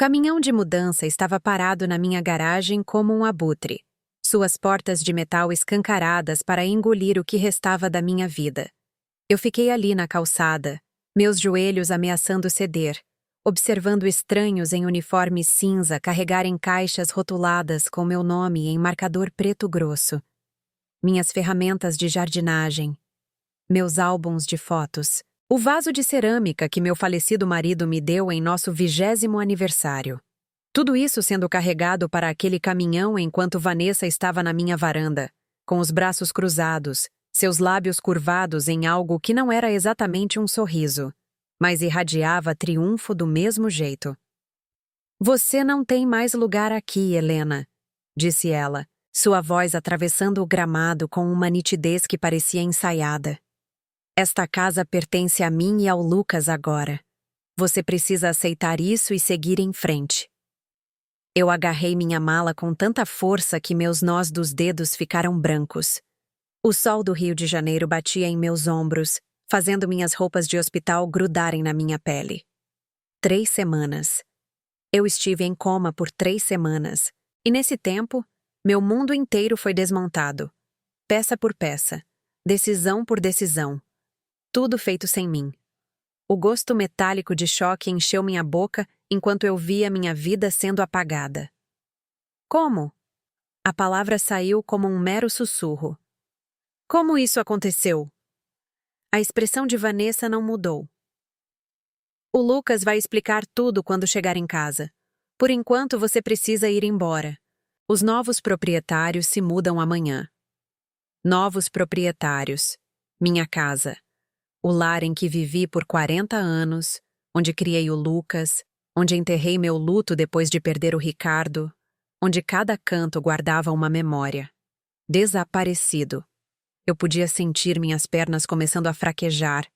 caminhão de mudança estava parado na minha garagem como um abutre, suas portas de metal escancaradas para engolir o que restava da minha vida. Eu fiquei ali na calçada, meus joelhos ameaçando ceder, observando estranhos em uniforme cinza carregarem caixas rotuladas com meu nome em marcador preto grosso. Minhas ferramentas de jardinagem, meus álbuns de fotos, o vaso de cerâmica que meu falecido marido me deu em nosso 20º aniversário. Tudo isso sendo carregado para aquele caminhão enquanto Vanessa estava na minha varanda, com os braços cruzados, seus lábios curvados em algo que não era exatamente um sorriso, mas irradiava triunfo do mesmo jeito. "Você não tem mais lugar aqui, Helena", disse ela, sua voz atravessando o gramado com uma nitidez que parecia ensaiada. "Esta casa pertence a mim e ao Lucas agora. Você precisa aceitar isso e seguir em frente." Eu agarrei minha mala com tanta força que meus nós dos dedos ficaram brancos. O sol do Rio de Janeiro batia em meus ombros, fazendo minhas roupas de hospital grudarem na minha pele. 3 semanas. Eu estive em coma por 3 semanas, e nesse tempo, meu mundo inteiro foi desmontado. Peça por peça, decisão por decisão. Tudo feito sem mim. O gosto metálico de choque encheu minha boca enquanto eu via minha vida sendo apagada. "Como?" A palavra saiu como um mero sussurro. "Como isso aconteceu?" A expressão de Vanessa não mudou. "O Lucas vai explicar tudo quando chegar em casa. Por enquanto você precisa ir embora. Os novos proprietários se mudam amanhã." Novos proprietários. Minha casa. O lar em que vivi por 40 anos, onde criei o Lucas, onde enterrei meu luto depois de perder o Ricardo, onde cada canto guardava uma memória. Desaparecido. Eu podia sentir minhas pernas começando a fraquejar.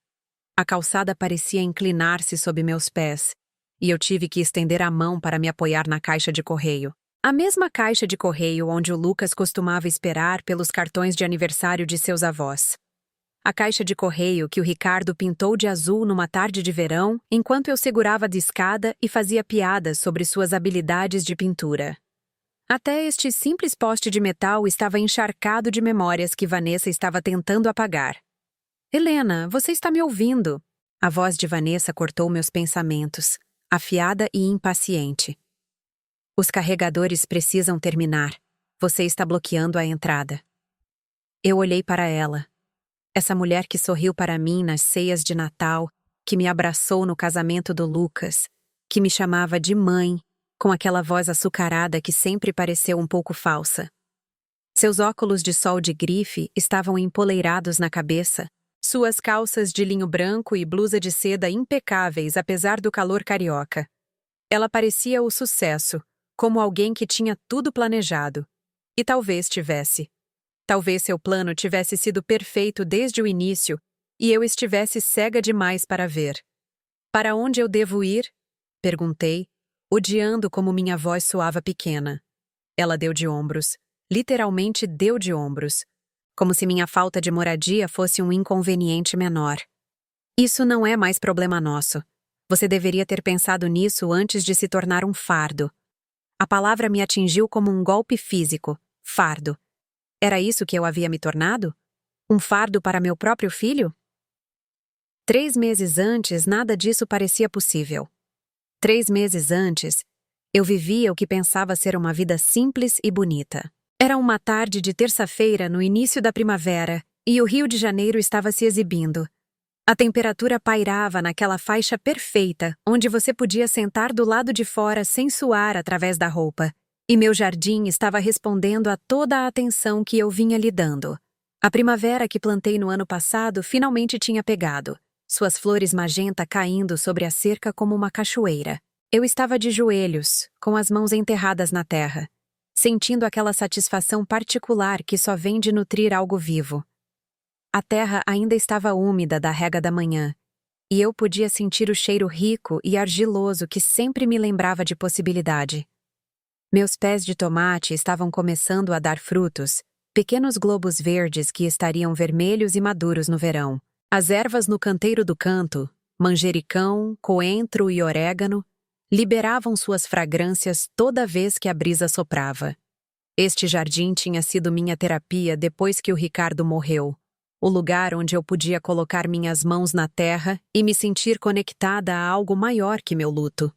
A calçada parecia inclinar-se sob meus pés, e eu tive que estender a mão para me apoiar na caixa de correio. A mesma caixa de correio onde o Lucas costumava esperar pelos cartões de aniversário de seus avós. A caixa de correio que o Ricardo pintou de azul numa tarde de verão, enquanto eu segurava a escada e fazia piadas sobre suas habilidades de pintura. Até este simples poste de metal estava encharcado de memórias que Vanessa estava tentando apagar. "Helena, você está me ouvindo?" A voz de Vanessa cortou meus pensamentos, afiada e impaciente. "Os carregadores precisam terminar. Você está bloqueando a entrada." Eu olhei para ela. Essa mulher que sorriu para mim nas ceias de Natal, que me abraçou no casamento do Lucas, que me chamava de mãe, com aquela voz açucarada que sempre pareceu um pouco falsa. Seus óculos de sol de grife estavam empoleirados na cabeça, suas calças de linho branco e blusa de seda impecáveis apesar do calor carioca. Ela parecia o sucesso, como alguém que tinha tudo planejado. E talvez tivesse. Talvez seu plano tivesse sido perfeito desde o início e eu estivesse cega demais para ver. "Para onde eu devo ir?" perguntei, odiando como minha voz soava pequena. Ela deu de ombros, literalmente deu de ombros, como se minha falta de moradia fosse um inconveniente menor. "Isso não é mais problema nosso. Você deveria ter pensado nisso antes de se tornar um fardo." A palavra me atingiu como um golpe físico. Fardo. Era isso que eu havia me tornado? Um fardo para meu próprio filho? 3 meses antes, nada disso parecia possível. 3 meses antes, eu vivia o que pensava ser uma vida simples e bonita. Era uma tarde de terça-feira no início da primavera, e o Rio de Janeiro estava se exibindo. A temperatura pairava naquela faixa perfeita, onde você podia sentar do lado de fora sem suar através da roupa. E meu jardim estava respondendo a toda a atenção que eu vinha lhe dando. A primavera que plantei no ano passado finalmente tinha pegado, suas flores magenta caindo sobre a cerca como uma cachoeira. Eu estava de joelhos, com as mãos enterradas na terra, sentindo aquela satisfação particular que só vem de nutrir algo vivo. A terra ainda estava úmida da rega da manhã, e eu podia sentir o cheiro rico e argiloso que sempre me lembrava de possibilidade. Meus pés de tomate estavam começando a dar frutos, pequenos globos verdes que estariam vermelhos e maduros no verão. As ervas no canteiro do canto, manjericão, coentro e orégano, liberavam suas fragrâncias toda vez que a brisa soprava. Este jardim tinha sido minha terapia depois que o Ricardo morreu, o lugar onde eu podia colocar minhas mãos na terra e me sentir conectada a algo maior que meu luto.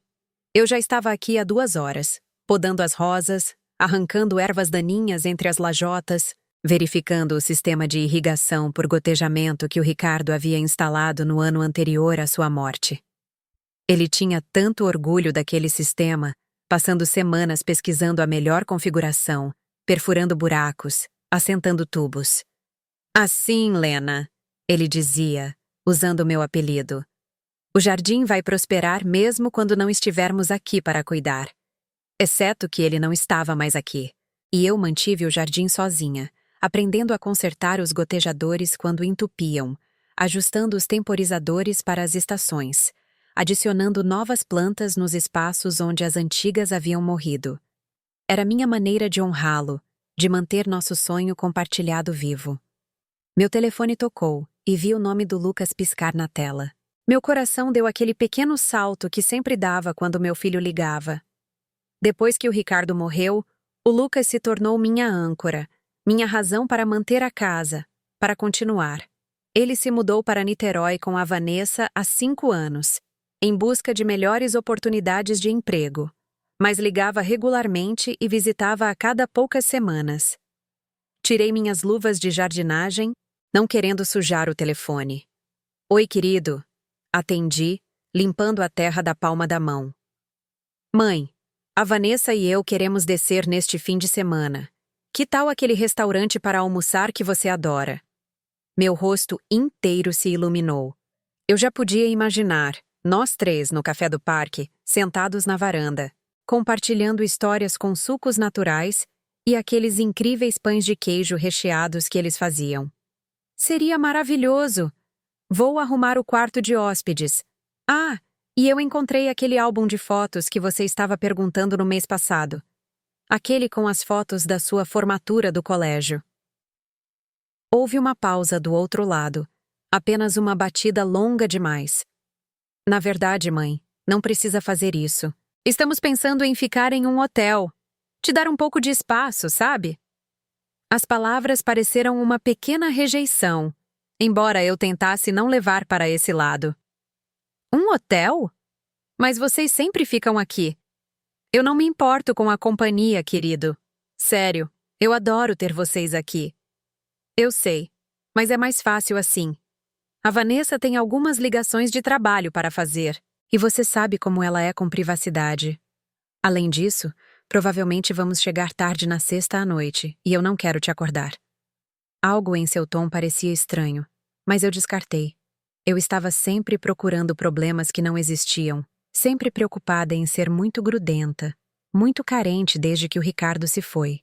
Eu já estava aqui há 2 horas, podando as rosas, arrancando ervas daninhas entre as lajotas, verificando o sistema de irrigação por gotejamento que o Ricardo havia instalado no ano anterior à sua morte. Ele tinha tanto orgulho daquele sistema, passando semanas pesquisando a melhor configuração, perfurando buracos, assentando tubos. Assim, Lena, ele dizia, usando meu apelido. O jardim vai prosperar mesmo quando não estivermos aqui para cuidar. Exceto que ele não estava mais aqui. E eu mantive o jardim sozinha, aprendendo a consertar os gotejadores quando entupiam, ajustando os temporizadores para as estações, adicionando novas plantas nos espaços onde as antigas haviam morrido. Era minha maneira de honrá-lo, de manter nosso sonho compartilhado vivo. Meu telefone tocou e vi o nome do Lucas piscar na tela. Meu coração deu aquele pequeno salto que sempre dava quando meu filho ligava. Depois que o Ricardo morreu, o Lucas se tornou minha âncora, minha razão para manter a casa, para continuar. Ele se mudou para Niterói com a Vanessa há 5 anos, em busca de melhores oportunidades de emprego, mas ligava regularmente e visitava a cada poucas semanas. Tirei minhas luvas de jardinagem, não querendo sujar o telefone. Oi, querido. Atendi, limpando a terra da palma da mão. Mãe, a Vanessa e eu queremos descer neste fim de semana. Que tal aquele restaurante para almoçar que você adora? Meu rosto inteiro se iluminou. Eu já podia imaginar, nós 3 no café do parque, sentados na varanda, compartilhando histórias com sucos naturais e aqueles incríveis pães de queijo recheados que eles faziam. Seria maravilhoso! Vou arrumar o quarto de hóspedes. Ah, e eu encontrei aquele álbum de fotos que você estava perguntando no mês passado. Aquele com as fotos da sua formatura do colégio. Houve uma pausa do outro lado, apenas uma batida longa demais. Na verdade, mãe, não precisa fazer isso. Estamos pensando em ficar em um hotel. Te dar um pouco de espaço, sabe? As palavras pareceram uma pequena rejeição, embora eu tentasse não levar para esse lado. Um hotel? Mas vocês sempre ficam aqui. Eu não me importo com a companhia, querido. Sério, eu adoro ter vocês aqui. Eu sei, mas é mais fácil assim. A Vanessa tem algumas ligações de trabalho para fazer, e você sabe como ela é com privacidade. Além disso, provavelmente vamos chegar tarde na sexta à noite, e eu não quero te acordar. Algo em seu tom parecia estranho, mas eu descartei. Eu estava sempre procurando problemas que não existiam, sempre preocupada em ser muito grudenta, muito carente desde que o Ricardo se foi.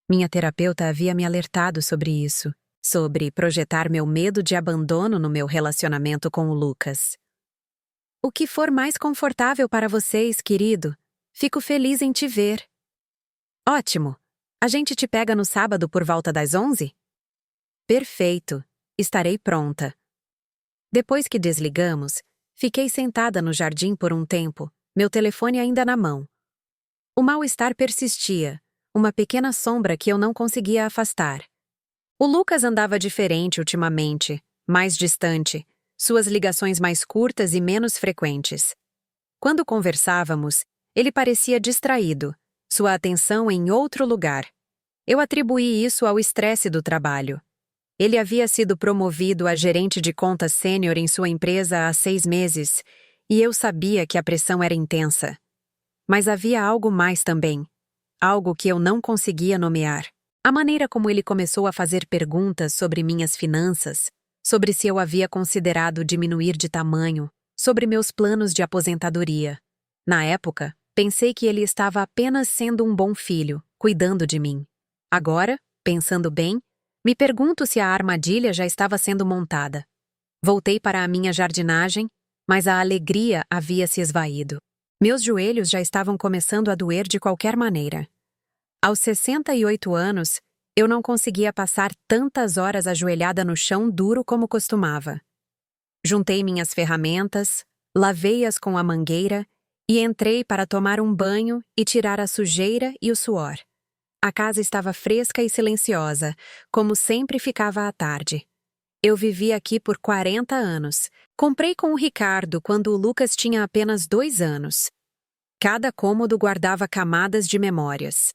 Minha terapeuta havia me alertado sobre isso, sobre projetar meu medo de abandono no meu relacionamento com o Lucas. O que for mais confortável para vocês, querido. Fico feliz em te ver. Ótimo! A gente te pega no sábado por volta das 11? Perfeito! Estarei pronta. Depois que desligamos, fiquei sentada no jardim por um tempo, meu telefone ainda na mão. O mal-estar persistia, uma pequena sombra que eu não conseguia afastar. O Lucas andava diferente ultimamente, mais distante, suas ligações mais curtas e menos frequentes. Quando conversávamos, ele parecia distraído, sua atenção em outro lugar. Eu atribuí isso ao estresse do trabalho. Ele havia sido promovido a gerente de contas sênior em sua empresa há 6 meses, e eu sabia que a pressão era intensa. Mas havia algo mais também, algo que eu não conseguia nomear. A maneira como ele começou a fazer perguntas sobre minhas finanças, sobre se eu havia considerado diminuir de tamanho, sobre meus planos de aposentadoria. Na época, pensei que ele estava apenas sendo um bom filho, cuidando de mim. Agora, pensando bem, me pergunto se a armadilha já estava sendo montada. Voltei para a minha jardinagem, mas a alegria havia se esvaído. Meus joelhos já estavam começando a doer de qualquer maneira. Aos 68 anos, eu não conseguia passar tantas horas ajoelhada no chão duro como costumava. Juntei minhas ferramentas, lavei-as com a mangueira E entrei para tomar um banho e tirar a sujeira e o suor. A casa estava fresca e silenciosa, como sempre ficava à tarde. Eu vivi aqui por 40 anos. Comprei com o Ricardo quando o Lucas tinha apenas 2 anos. Cada cômodo guardava camadas de memórias.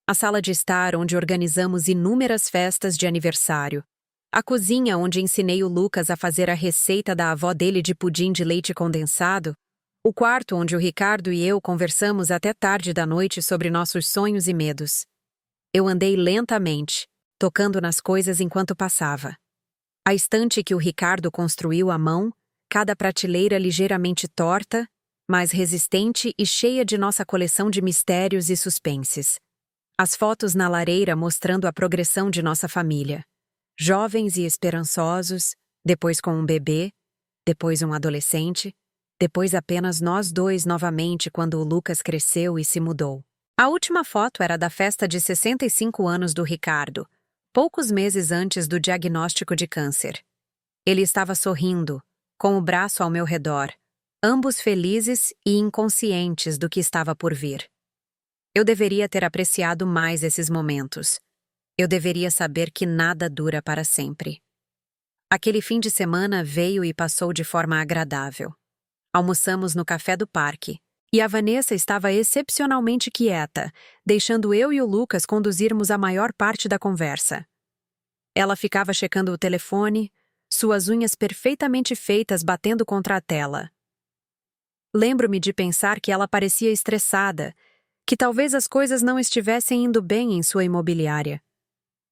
A sala de estar onde organizamos inúmeras festas de aniversário. A cozinha onde ensinei o Lucas a fazer a receita da avó dele de pudim de leite condensado. O quarto onde o Ricardo e eu conversamos até tarde da noite sobre nossos sonhos e medos. Eu andei lentamente, tocando nas coisas enquanto passava. A estante que o Ricardo construiu à mão, cada prateleira ligeiramente torta, mas resistente e cheia de nossa coleção de mistérios e suspenses. As fotos na lareira mostrando a progressão de nossa família. Jovens e esperançosos, depois com um bebê, depois um adolescente, depois apenas nós dois novamente quando o Lucas cresceu e se mudou. A última foto era da festa de 65 anos do Ricardo, poucos meses antes do diagnóstico de câncer. Ele estava sorrindo, com o braço ao meu redor, ambos felizes e inconscientes do que estava por vir. Eu deveria ter apreciado mais esses momentos. Eu deveria saber que nada dura para sempre. Aquele fim de semana veio e passou de forma agradável. Almoçamos no café do parque, e a Vanessa estava excepcionalmente quieta, deixando eu e o Lucas conduzirmos a maior parte da conversa. Ela ficava checando o telefone, suas unhas perfeitamente feitas batendo contra a tela. Lembro-me de pensar que ela parecia estressada, que talvez as coisas não estivessem indo bem em sua imobiliária.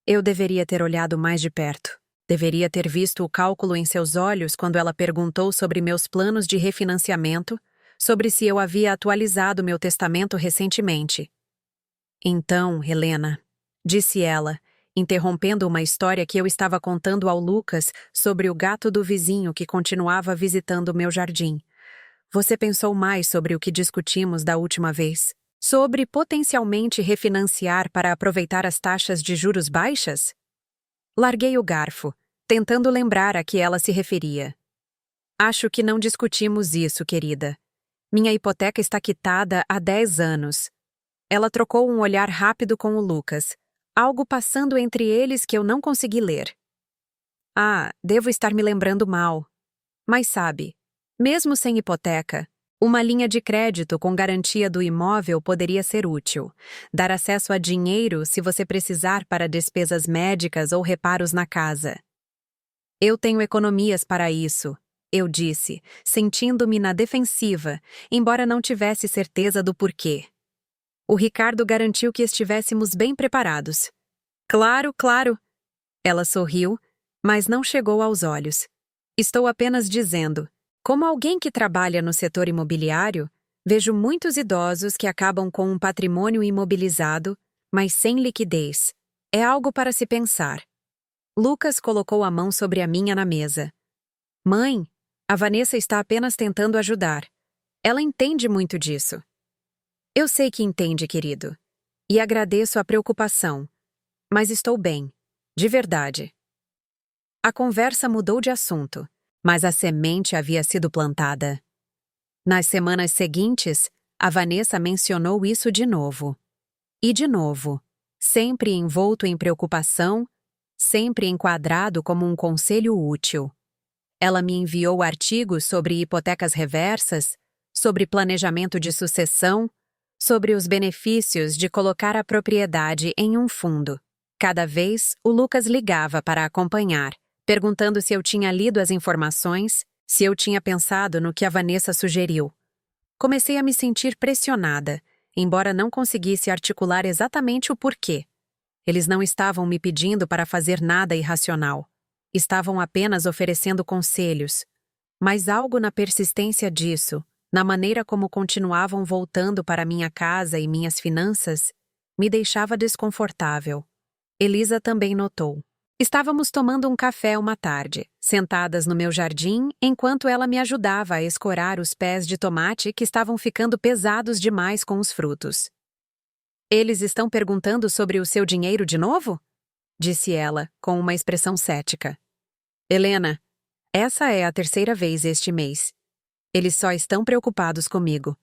Eu deveria ter olhado mais de perto. Deveria ter visto o cálculo em seus olhos quando ela perguntou sobre meus planos de refinanciamento, sobre se eu havia atualizado meu testamento recentemente. Então, Helena, disse ela, interrompendo uma história que eu estava contando ao Lucas sobre o gato do vizinho que continuava visitando meu jardim. Você pensou mais sobre o que discutimos da última vez? Sobre potencialmente refinanciar para aproveitar as taxas de juros baixas? Larguei o garfo, tentando lembrar a que ela se referia. Acho que não discutimos isso, querida. Minha hipoteca está quitada há 10 anos. Ela trocou um olhar rápido com o Lucas, algo passando entre eles que eu não consegui ler. Ah, devo estar me lembrando mal. Mas sabe, mesmo sem hipoteca, uma linha de crédito com garantia do imóvel poderia ser útil. Dar acesso a dinheiro se você precisar para despesas médicas ou reparos na casa. Eu tenho economias para isso, eu disse, sentindo-me na defensiva, embora não tivesse certeza do porquê. O Ricardo garantiu que estivéssemos bem preparados. Claro, claro. Ela sorriu, mas não chegou aos olhos. Estou apenas dizendo. Como alguém que trabalha no setor imobiliário, vejo muitos idosos que acabam com um patrimônio imobilizado, mas sem liquidez. É algo para se pensar. Lucas colocou a mão sobre a minha na mesa. Mãe, a Vanessa está apenas tentando ajudar. Ela entende muito disso. Eu sei que entende, querido. E agradeço a preocupação. Mas estou bem. De verdade. A conversa mudou de assunto. Mas a semente havia sido plantada. Nas semanas seguintes, a Vanessa mencionou isso de novo. E de novo, sempre envolto em preocupação, sempre enquadrado como um conselho útil. Ela me enviou artigos sobre hipotecas reversas, sobre planejamento de sucessão, sobre os benefícios de colocar a propriedade em um fundo. Cada vez, o Lucas ligava para acompanhar, perguntando se eu tinha lido as informações, se eu tinha pensado no que a Vanessa sugeriu. Comecei a me sentir pressionada, embora não conseguisse articular exatamente o porquê. Eles não estavam me pedindo para fazer nada irracional. Estavam apenas oferecendo conselhos. Mas algo na persistência disso, na maneira como continuavam voltando para minha casa e minhas finanças, me deixava desconfortável. Elisa também notou. Estávamos tomando um café uma tarde, sentadas no meu jardim, enquanto ela me ajudava a escorar os pés de tomate que estavam ficando pesados demais com os frutos. Eles estão perguntando sobre o seu dinheiro de novo? Disse ela, com uma expressão cética. Helena, essa é a terceira vez este mês. Eles só estão preocupados comigo.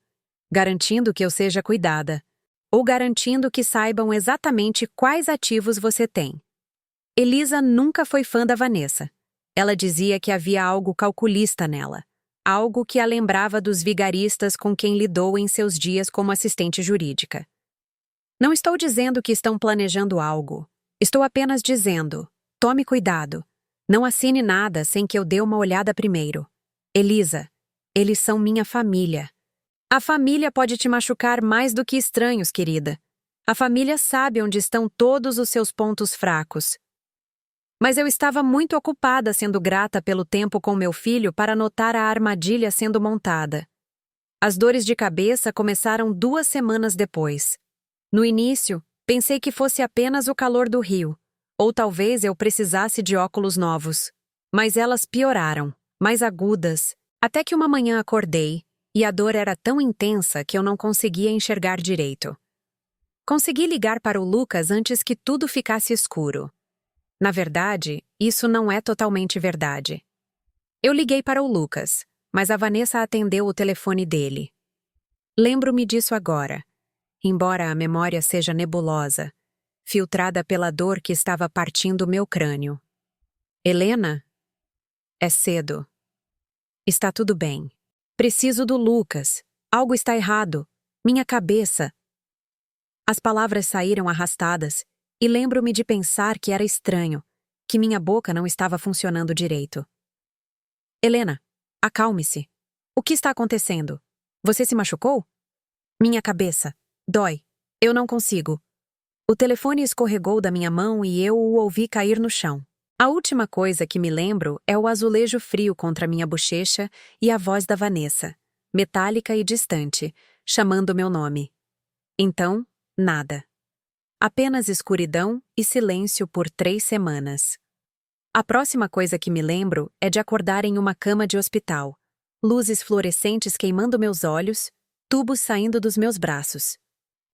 garantindo que eu seja cuidada, ou garantindo que saibam exatamente quais ativos você tem. Elisa nunca foi fã da Vanessa. Ela dizia que havia algo calculista nela, algo que a lembrava dos vigaristas com quem lidou em seus dias como assistente jurídica. Não estou dizendo que estão planejando algo. Estou apenas dizendo, tome cuidado. Não assine nada sem que eu dê uma olhada primeiro. Elisa, eles são minha família. A família pode te machucar mais do que estranhos, querida. A família sabe onde estão todos os seus pontos fracos. Mas eu estava muito ocupada sendo grata pelo tempo com meu filho para notar a armadilha sendo montada. As dores de cabeça começaram 2 semanas depois. No início, pensei que fosse apenas o calor do rio, ou talvez eu precisasse de óculos novos. Mas elas pioraram, mais agudas, até que uma manhã acordei, e a dor era tão intensa que eu não conseguia enxergar direito. Consegui ligar para o Lucas antes que tudo ficasse escuro. Na verdade, isso não é totalmente verdade. Eu liguei para o Lucas, mas a Vanessa atendeu o telefone dele. Lembro-me disso agora, embora a memória seja nebulosa, filtrada pela dor que estava partindo meu crânio. Helena? É cedo. Está tudo bem. Preciso do Lucas. Algo está errado. Minha cabeça. As palavras saíram arrastadas, e lembro-me de pensar que era estranho, que minha boca não estava funcionando direito. Helena, acalme-se. O que está acontecendo? Você se machucou? Minha cabeça. Dói. Eu não consigo. O telefone escorregou da minha mão e eu o ouvi cair no chão. A última coisa que me lembro é o azulejo frio contra minha bochecha e a voz da Vanessa, metálica e distante, chamando meu nome. Então, nada. Apenas escuridão e silêncio por 3 semanas. A próxima coisa que me lembro é de acordar em uma cama de hospital. Luzes fluorescentes queimando meus olhos, tubos saindo dos meus braços.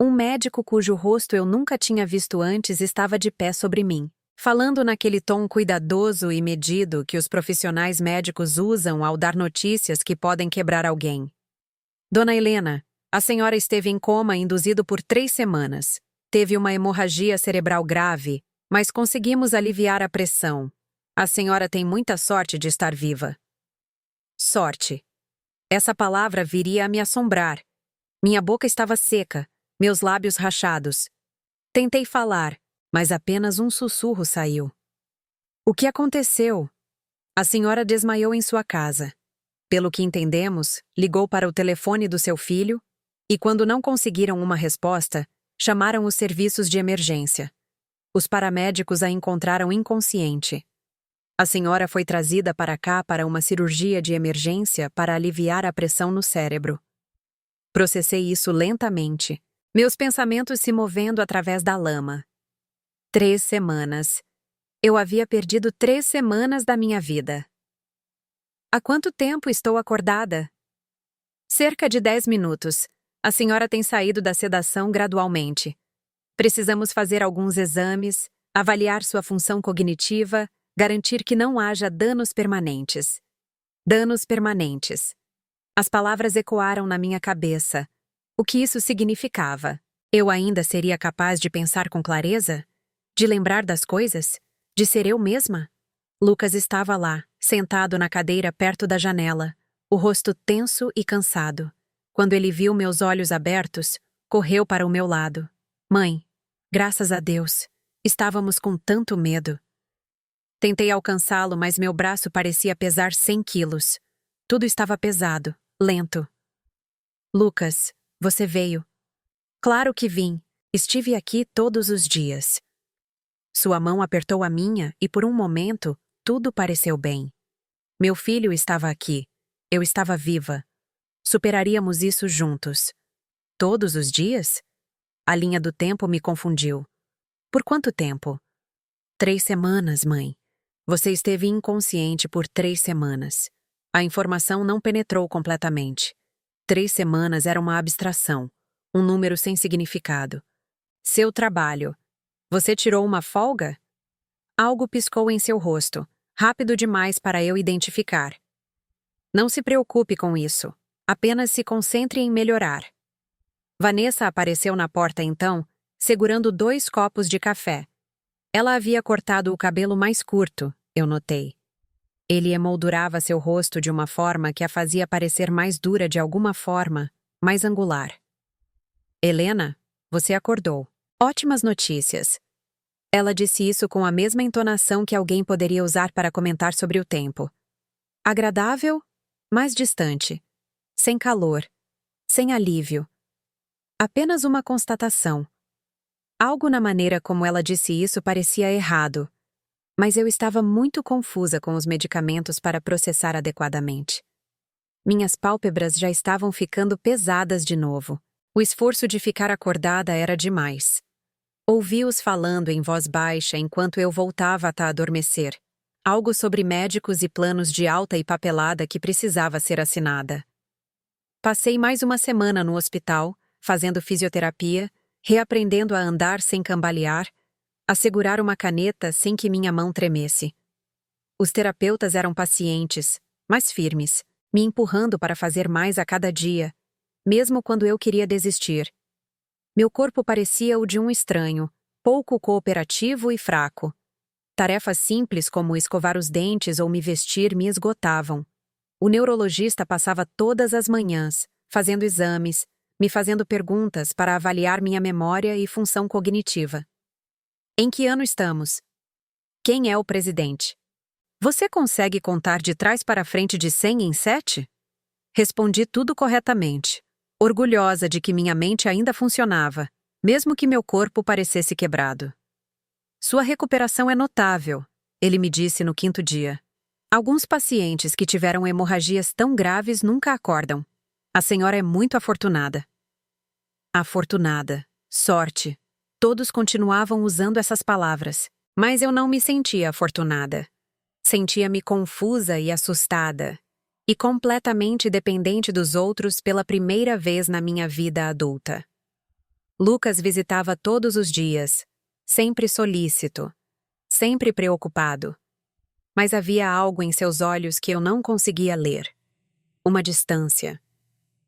Um médico cujo rosto eu nunca tinha visto antes estava de pé sobre mim, falando naquele tom cuidadoso e medido que os profissionais médicos usam ao dar notícias que podem quebrar alguém. Dona Helena, a senhora esteve em coma induzido por 3 semanas. Teve uma hemorragia cerebral grave, mas conseguimos aliviar a pressão. A senhora tem muita sorte de estar viva. Sorte. Essa palavra viria a me assombrar. Minha boca estava seca, meus lábios rachados. Tentei falar, mas apenas um sussurro saiu. O que aconteceu? A senhora desmaiou em sua casa. Pelo que entendemos, ligou para o telefone do seu filho e, quando não conseguiram uma resposta, chamaram os serviços de emergência. Os paramédicos a encontraram inconsciente. A senhora foi trazida para cá para uma cirurgia de emergência para aliviar a pressão no cérebro. Processei isso lentamente, meus pensamentos se movendo através da lama. 3 semanas. Eu havia perdido 3 semanas da minha vida. Há quanto tempo estou acordada? Cerca de 10 minutos. A senhora tem saído da sedação gradualmente. Precisamos fazer alguns exames, avaliar sua função cognitiva, garantir que não haja danos permanentes. Danos permanentes. As palavras ecoaram na minha cabeça. O que isso significava? Eu ainda seria capaz de pensar com clareza? De lembrar das coisas? De ser eu mesma? Lucas estava lá, sentado na cadeira perto da janela, o rosto tenso e cansado. Quando ele viu meus olhos abertos, correu para o meu lado. Mãe, graças a Deus, estávamos com tanto medo. Tentei alcançá-lo, mas meu braço parecia pesar 100 quilos. Tudo estava pesado, lento. Lucas, você veio. Claro que vim. Estive aqui todos os dias. Sua mão apertou a minha e por um momento, tudo pareceu bem. Meu filho estava aqui. Eu estava viva. Superaríamos isso juntos. Todos os dias? A linha do tempo me confundiu. Por quanto tempo? 3 semanas, mãe. Você esteve inconsciente por 3 semanas. A informação não penetrou completamente. 3 semanas era uma abstração, um número sem significado. Seu trabalho. Você tirou uma folga? Algo piscou em seu rosto, rápido demais para eu identificar. Não se preocupe com isso. Apenas se concentre em melhorar. Vanessa apareceu na porta então, segurando 2 copos de café. Ela havia cortado o cabelo mais curto, eu notei. Ele emoldurava seu rosto de uma forma que a fazia parecer mais dura de alguma forma, mais angular. Helena, você acordou. Ótimas notícias. Ela disse isso com a mesma entonação que alguém poderia usar para comentar sobre o tempo. Agradável, mas distante. Sem calor. Sem alívio. Apenas uma constatação. Algo na maneira como ela disse isso parecia errado, mas eu estava muito confusa com os medicamentos para processar adequadamente. Minhas pálpebras já estavam ficando pesadas de novo. O esforço de ficar acordada era demais. Ouvi-os falando em voz baixa enquanto eu voltava a adormecer. Algo sobre médicos e planos de alta e papelada que precisava ser assinada. Passei mais uma semana no hospital, fazendo fisioterapia, reaprendendo a andar sem cambalear, a segurar uma caneta sem que minha mão tremesse. Os terapeutas eram pacientes, mas firmes, me empurrando para fazer mais a cada dia, mesmo quando eu queria desistir. Meu corpo parecia o de um estranho, pouco cooperativo e fraco. Tarefas simples como escovar os dentes ou me vestir me esgotavam. O neurologista passava todas as manhãs, fazendo exames, me fazendo perguntas para avaliar minha memória e função cognitiva. Em que ano estamos? Quem é o presidente? Você consegue contar de trás para frente de 100 em 7? Respondi tudo corretamente, orgulhosa de que minha mente ainda funcionava, mesmo que meu corpo parecesse quebrado. Sua recuperação é notável, ele me disse no 5º dia. Alguns pacientes que tiveram hemorragias tão graves nunca acordam. A senhora é muito afortunada. Afortunada. Sorte. Todos continuavam usando essas palavras, mas eu não me sentia afortunada. Sentia-me confusa e assustada, e completamente dependente dos outros pela primeira vez na minha vida adulta. Lucas visitava todos os dias, sempre solícito, sempre preocupado. Mas havia algo em seus olhos que eu não conseguia ler. Uma distância.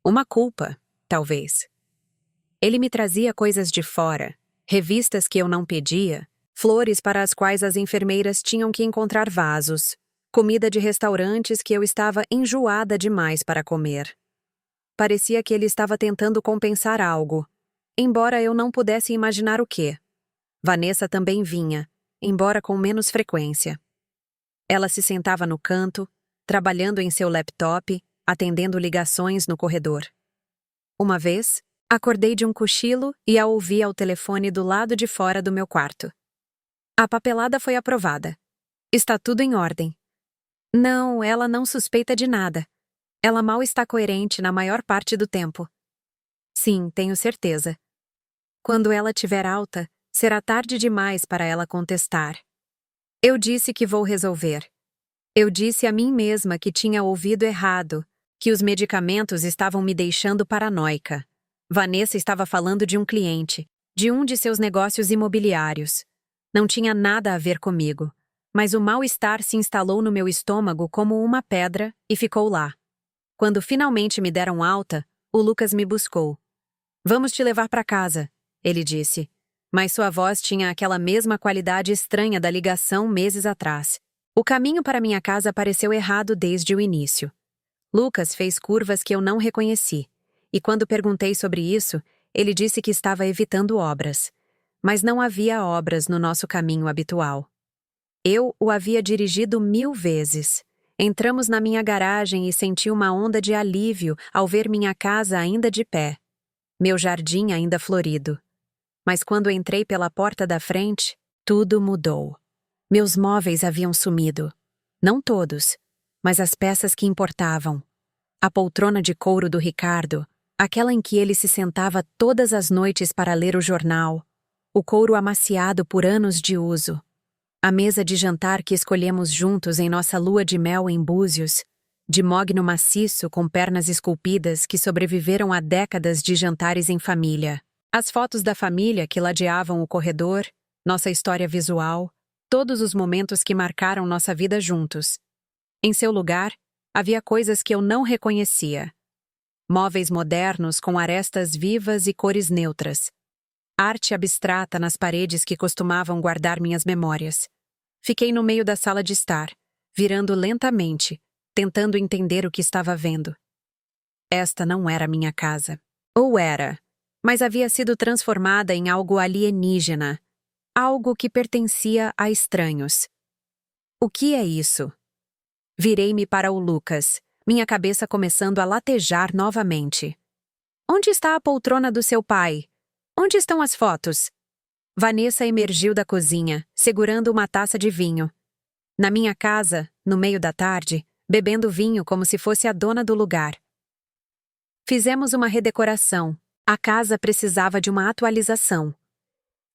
Uma culpa, talvez. Ele me trazia coisas de fora, revistas que eu não pedia, flores para as quais as enfermeiras tinham que encontrar vasos, comida de restaurantes que eu estava enjoada demais para comer. Parecia que ele estava tentando compensar algo, embora eu não pudesse imaginar o quê. Vanessa também vinha, embora com menos frequência. Ela se sentava no canto, trabalhando em seu laptop, atendendo ligações no corredor. Uma vez, acordei de um cochilo e a ouvi ao telefone do lado de fora do meu quarto. A papelada foi aprovada. Está tudo em ordem. Não, ela não suspeita de nada. Ela mal está coerente na maior parte do tempo. Sim, tenho certeza. Quando ela tiver alta, será tarde demais para ela contestar. Eu disse que vou resolver. Eu disse a mim mesma que tinha ouvido errado, que os medicamentos estavam me deixando paranoica. Vanessa estava falando de um cliente, de um de seus negócios imobiliários. Não tinha nada a ver comigo, mas o mal-estar se instalou no meu estômago como uma pedra e ficou lá. Quando finalmente me deram alta, o Lucas me buscou. Vamos te levar para casa, ele disse. Mas sua voz tinha aquela mesma qualidade estranha da ligação meses atrás. O caminho para minha casa pareceu errado desde o início. Lucas fez curvas que eu não reconheci, e quando perguntei sobre isso, ele disse que estava evitando obras. Mas não havia obras no nosso caminho habitual. Eu o havia dirigido 1000 vezes. Entramos na minha garagem e senti uma onda de alívio ao ver minha casa ainda de pé. Meu jardim ainda florido. Mas quando entrei pela porta da frente, tudo mudou. Meus móveis haviam sumido. Não todos, mas as peças que importavam. A poltrona de couro do Ricardo, aquela em que ele se sentava todas as noites para ler o jornal. O couro amaciado por anos de uso. A mesa de jantar que escolhemos juntos em nossa lua de mel em Búzios, de mogno maciço com pernas esculpidas que sobreviveram a décadas de jantares em família. As fotos da família que ladeavam o corredor, nossa história visual, todos os momentos que marcaram nossa vida juntos. Em seu lugar, havia coisas que eu não reconhecia. Móveis modernos com arestas vivas e cores neutras. Arte abstrata nas paredes que costumavam guardar minhas memórias. Fiquei no meio da sala de estar, virando lentamente, tentando entender o que estava vendo. Esta não era minha casa. Ou era, mas havia sido transformada em algo alienígena, algo que pertencia a estranhos. O que é isso? Virei-me para o Lucas, minha cabeça começando a latejar novamente. Onde está a poltrona do seu pai? Onde estão as fotos? Vanessa emergiu da cozinha, segurando uma taça de vinho. Na minha casa, no meio da tarde, bebendo vinho como se fosse a dona do lugar. Fizemos uma redecoração. A casa precisava de uma atualização.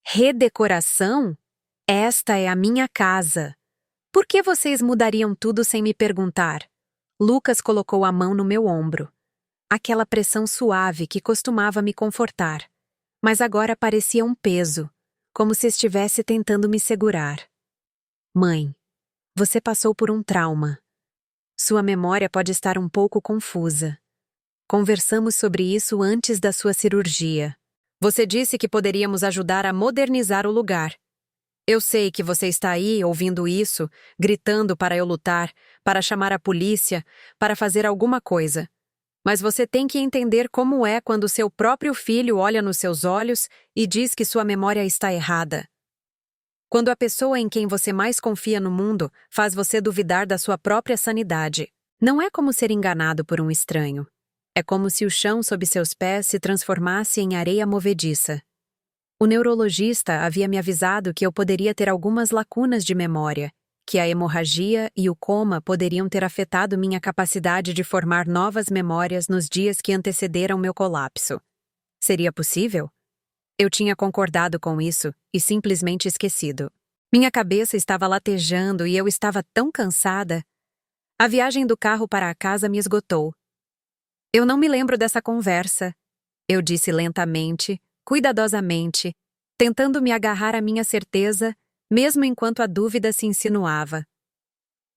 Redecoração? Esta é a minha casa. Por que vocês mudariam tudo sem me perguntar? Lucas colocou a mão no meu ombro. Aquela pressão suave que costumava me confortar. Mas agora parecia um peso, como se estivesse tentando me segurar. Mãe, você passou por um trauma. Sua memória pode estar um pouco confusa. Conversamos sobre isso antes da sua cirurgia. Você disse que poderíamos ajudar a modernizar o lugar. Eu sei que você está aí ouvindo isso, gritando para eu lutar, para chamar a polícia, para fazer alguma coisa. Mas você tem que entender como é quando seu próprio filho olha nos seus olhos e diz que sua memória está errada. Quando a pessoa em quem você mais confia no mundo faz você duvidar da sua própria sanidade. Não é como ser enganado por um estranho. É como se o chão sob seus pés se transformasse em areia movediça. O neurologista havia me avisado que eu poderia ter algumas lacunas de memória, que a hemorragia e o coma poderiam ter afetado minha capacidade de formar novas memórias nos dias que antecederam meu colapso. Seria possível? Eu tinha concordado com isso e simplesmente esquecido. Minha cabeça estava latejando e eu estava tão cansada. A viagem do carro para a casa me esgotou. Eu não me lembro dessa conversa, eu disse lentamente, cuidadosamente, tentando me agarrar à minha certeza, mesmo enquanto a dúvida se insinuava.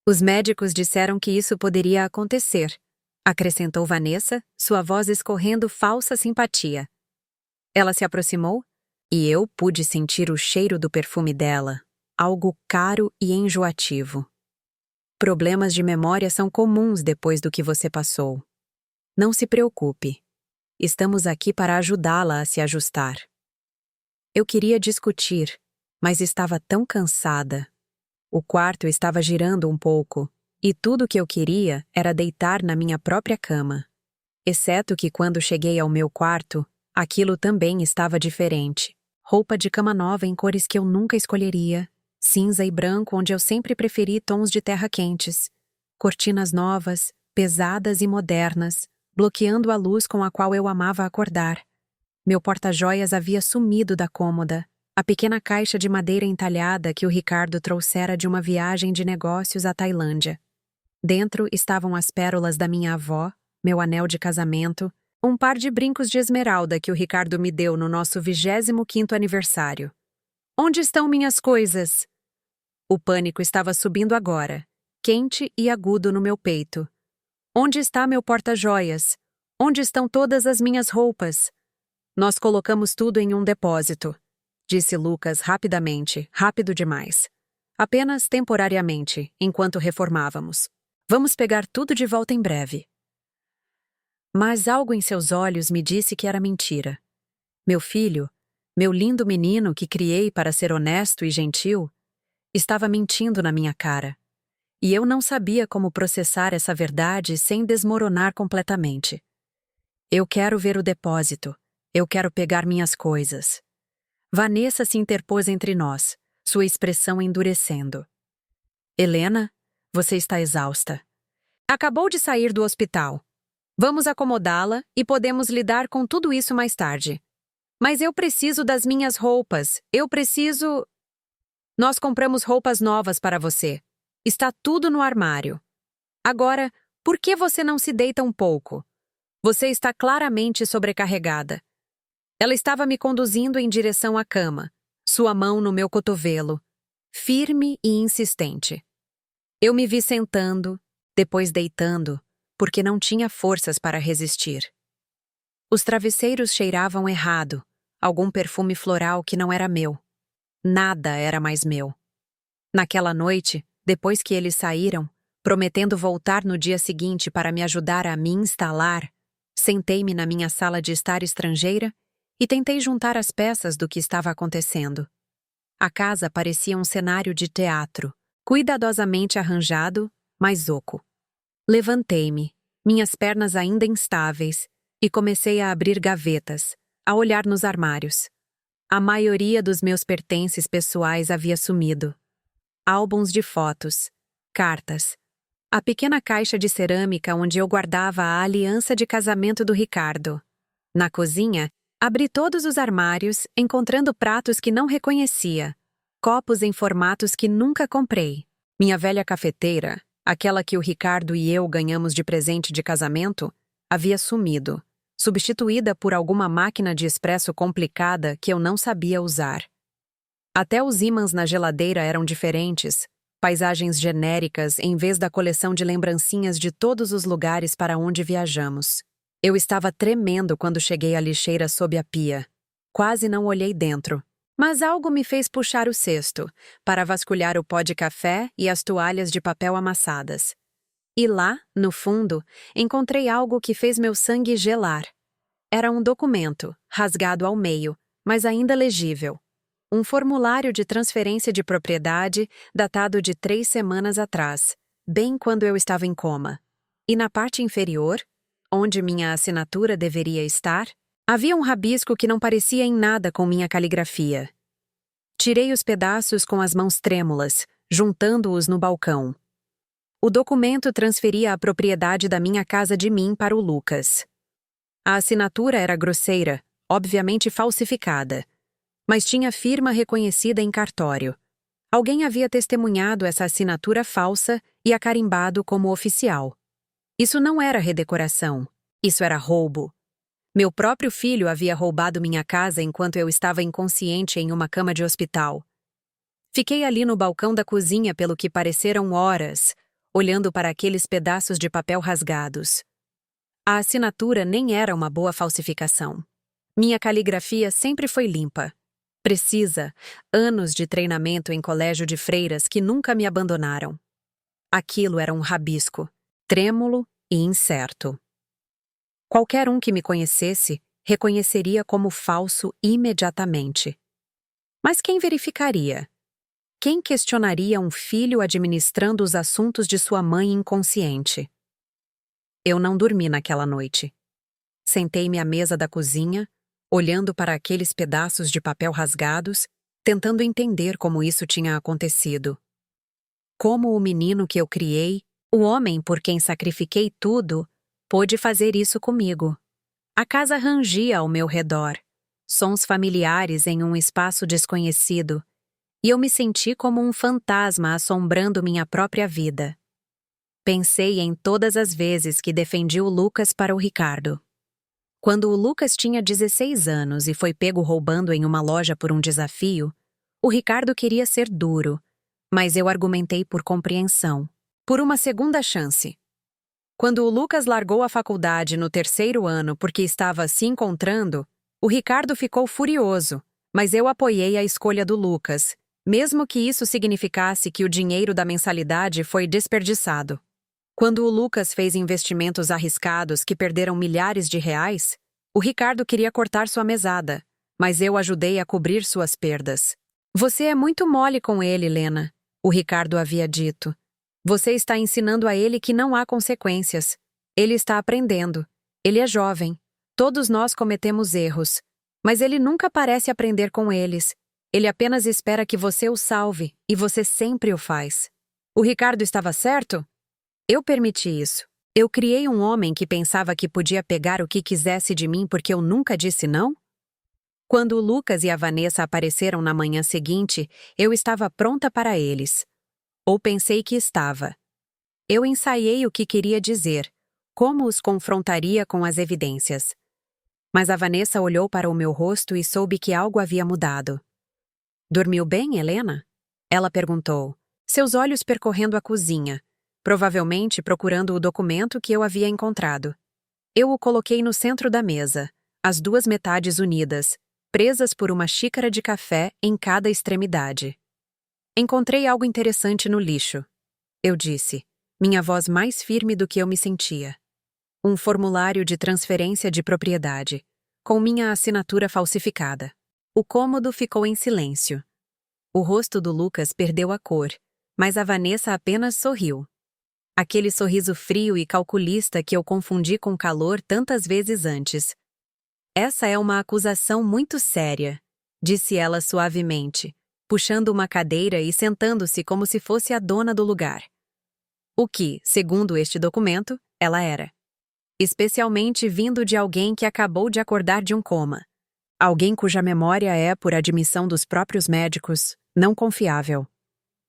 Os médicos disseram que isso poderia acontecer, acrescentou Vanessa, sua voz escorrendo falsa simpatia. Ela se aproximou e eu pude sentir o cheiro do perfume dela, algo caro e enjoativo. Problemas de memória são comuns depois do que você passou. Não se preocupe. Estamos aqui para ajudá-la a se ajustar. Eu queria discutir, mas estava tão cansada. O quarto estava girando um pouco, e tudo o que eu queria era deitar na minha própria cama. Exceto que quando cheguei ao meu quarto, aquilo também estava diferente. Roupa de cama nova em cores que eu nunca escolheria, cinza e branco onde eu sempre preferi tons de terra quentes, cortinas novas, pesadas e modernas, bloqueando a luz com a qual eu amava acordar. Meu porta-joias havia sumido da cômoda, a pequena caixa de madeira entalhada que o Ricardo trouxera de uma viagem de negócios à Tailândia. Dentro estavam as pérolas da minha avó, meu anel de casamento, um par de brincos de esmeralda que o Ricardo me deu no nosso 25º aniversário. Onde estão minhas coisas? O pânico estava subindo agora, quente e agudo no meu peito. Onde está meu porta-joias? Onde estão todas as minhas roupas? Nós colocamos tudo em um depósito, disse Lucas rapidamente, rápido demais. Apenas temporariamente, enquanto reformávamos. Vamos pegar tudo de volta em breve. Mas algo em seus olhos me disse que era mentira. Meu filho, meu lindo menino que criei para ser honesto e gentil, estava mentindo na minha cara. E eu não sabia como processar essa verdade sem desmoronar completamente. Eu quero ver o depósito. Eu quero pegar minhas coisas. Vanessa se interpôs entre nós, sua expressão endurecendo. Helena, você está exausta. Acabou de sair do hospital. Vamos acomodá-la e podemos lidar com tudo isso mais tarde. Mas eu preciso das minhas roupas. Eu preciso... Nós compramos roupas novas para você. Está tudo no armário. Agora, por que você não se deita um pouco? Você está claramente sobrecarregada. Ela estava me conduzindo em direção à cama, sua mão no meu cotovelo, firme e insistente. Eu me vi sentando, depois deitando, porque não tinha forças para resistir. Os travesseiros cheiravam errado, algum perfume floral que não era meu. Nada era mais meu. Naquela noite, depois que eles saíram, prometendo voltar no dia seguinte para me ajudar a me instalar, sentei-me na minha sala de estar estrangeira e tentei juntar as peças do que estava acontecendo. A casa parecia um cenário de teatro, cuidadosamente arranjado, mas oco. Levantei-me, minhas pernas ainda instáveis, e comecei a abrir gavetas, a olhar nos armários. A maioria dos meus pertences pessoais havia sumido. Álbuns de fotos, cartas, a pequena caixa de cerâmica onde eu guardava a aliança de casamento do Ricardo. Na cozinha, abri todos os armários, encontrando pratos que não reconhecia, copos em formatos que nunca comprei. Minha velha cafeteira, aquela que o Ricardo e eu ganhamos de presente de casamento, havia sumido, substituída por alguma máquina de expresso complicada que eu não sabia usar. Até os ímãs na geladeira eram diferentes, paisagens genéricas em vez da coleção de lembrancinhas de todos os lugares para onde viajamos. Eu estava tremendo quando cheguei à lixeira sob a pia. Quase não olhei dentro, mas algo me fez puxar o cesto, para vasculhar o pó de café e as toalhas de papel amassadas. E lá, no fundo, encontrei algo que fez meu sangue gelar. Era um documento, rasgado ao meio, mas ainda legível. Um formulário de transferência de propriedade datado de 3 semanas atrás, bem quando eu estava em coma. E na parte inferior, onde minha assinatura deveria estar, havia um rabisco que não parecia em nada com minha caligrafia. Tirei os pedaços com as mãos trêmulas, juntando-os no balcão. O documento transferia a propriedade da minha casa de mim para o Lucas. A assinatura era grosseira, obviamente falsificada, mas tinha firma reconhecida em cartório. Alguém havia testemunhado essa assinatura falsa e a carimbado como oficial. Isso não era redecoração, isso era roubo. Meu próprio filho havia roubado minha casa enquanto eu estava inconsciente em uma cama de hospital. Fiquei ali no balcão da cozinha pelo que pareceram horas, olhando para aqueles pedaços de papel rasgados. A assinatura nem era uma boa falsificação. Minha caligrafia sempre foi limpa. Precisa, anos de treinamento em colégio de freiras que nunca me abandonaram. Aquilo era um rabisco, trêmulo e incerto. Qualquer um que me conhecesse reconheceria como falso imediatamente. Mas quem verificaria? Quem questionaria um filho administrando os assuntos de sua mãe inconsciente? Eu não dormi naquela noite. Sentei-me à mesa da cozinha, olhando para aqueles pedaços de papel rasgados, tentando entender como isso tinha acontecido. Como o menino que eu criei, o homem por quem sacrifiquei tudo, pôde fazer isso comigo. A casa rangia ao meu redor, sons familiares em um espaço desconhecido, e eu me senti como um fantasma assombrando minha própria vida. Pensei em todas as vezes que defendi o Lucas para o Ricardo. Quando o Lucas tinha 16 anos e foi pego roubando em uma loja por um desafio, o Ricardo queria ser duro, mas eu argumentei por compreensão, por uma segunda chance. Quando o Lucas largou a faculdade no 3º ano porque estava se encontrando, o Ricardo ficou furioso, mas eu apoiei a escolha do Lucas, mesmo que isso significasse que o dinheiro da mensalidade foi desperdiçado. Quando o Lucas fez investimentos arriscados que perderam milhares de reais, o Ricardo queria cortar sua mesada, mas eu ajudei a cobrir suas perdas. Você é muito mole com ele, Lena, o Ricardo havia dito. Você está ensinando a ele que não há consequências. Ele está aprendendo. Ele é jovem. Todos nós cometemos erros. Mas ele nunca parece aprender com eles. Ele apenas espera que você o salve, e você sempre o faz. O Ricardo estava certo? Eu permiti isso. Eu criei um homem que pensava que podia pegar o que quisesse de mim porque eu nunca disse não? Quando o Lucas e a Vanessa apareceram na manhã seguinte, eu estava pronta para eles. Ou pensei que estava. Eu ensaiei o que queria dizer, como os confrontaria com as evidências. Mas a Vanessa olhou para o meu rosto e soube que algo havia mudado. Dormiu bem, Helena? Ela perguntou, seus olhos percorrendo a cozinha, provavelmente procurando o documento que eu havia encontrado. Eu o coloquei no centro da mesa, as duas metades unidas, presas por uma xícara de café em cada extremidade. Encontrei algo interessante no lixo, eu disse, minha voz mais firme do que eu me sentia. Um formulário de transferência de propriedade, com minha assinatura falsificada. O cômodo ficou em silêncio. O rosto do Lucas perdeu a cor, mas a Vanessa apenas sorriu. Aquele sorriso frio e calculista que eu confundi com calor tantas vezes antes. Essa é uma acusação muito séria, disse ela suavemente, puxando uma cadeira e sentando-se como se fosse a dona do lugar. O que, segundo este documento, ela era. Especialmente vindo de alguém que acabou de acordar de um coma. Alguém cuja memória é, por admissão dos próprios médicos, não confiável.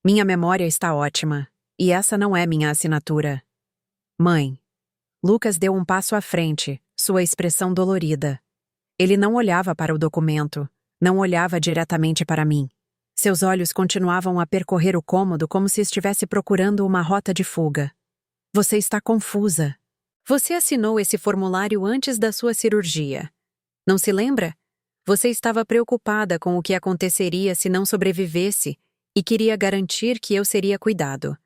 Minha memória está ótima, e essa não é minha assinatura. Mãe. Lucas deu um passo à frente, sua expressão dolorida. Ele não olhava para o documento, não olhava diretamente para mim. Seus olhos continuavam a percorrer o cômodo como se estivesse procurando uma rota de fuga. Você está confusa. Você assinou esse formulário antes da sua cirurgia. Não se lembra? Você estava preocupada com o que aconteceria se não sobrevivesse e queria garantir que eu seria cuidado.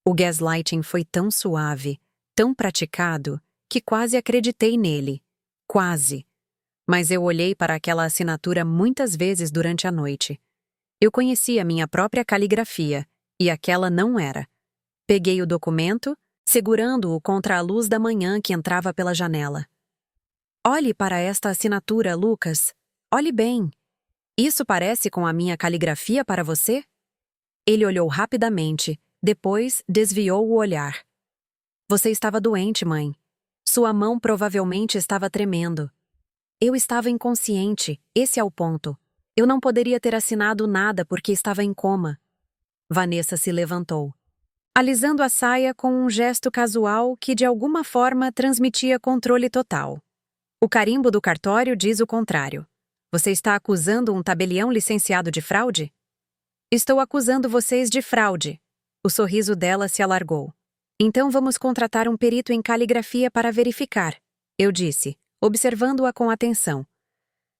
O gaslighting foi tão suave, tão praticado, que quase acreditei nele. Quase. Mas eu olhei para aquela assinatura muitas vezes durante a noite. Eu conhecia minha própria caligrafia, e aquela não era. Peguei o documento, segurando-o contra a luz da manhã que entrava pela janela. Olhe para esta assinatura, Lucas. Olhe bem. Isso parece com a minha caligrafia para você? Ele olhou rapidamente, depois desviou o olhar. Você estava doente, mãe. Sua mão provavelmente estava tremendo. Eu estava inconsciente, esse é o ponto. Eu não poderia ter assinado nada porque estava em coma. Vanessa se levantou, alisando a saia com um gesto casual que de alguma forma transmitia controle total. O carimbo do cartório diz o contrário. Você está acusando um tabelião licenciado de fraude? Estou acusando vocês de fraude. O sorriso dela se alargou. Então vamos contratar um perito em caligrafia para verificar, eu disse, observando-a com atenção.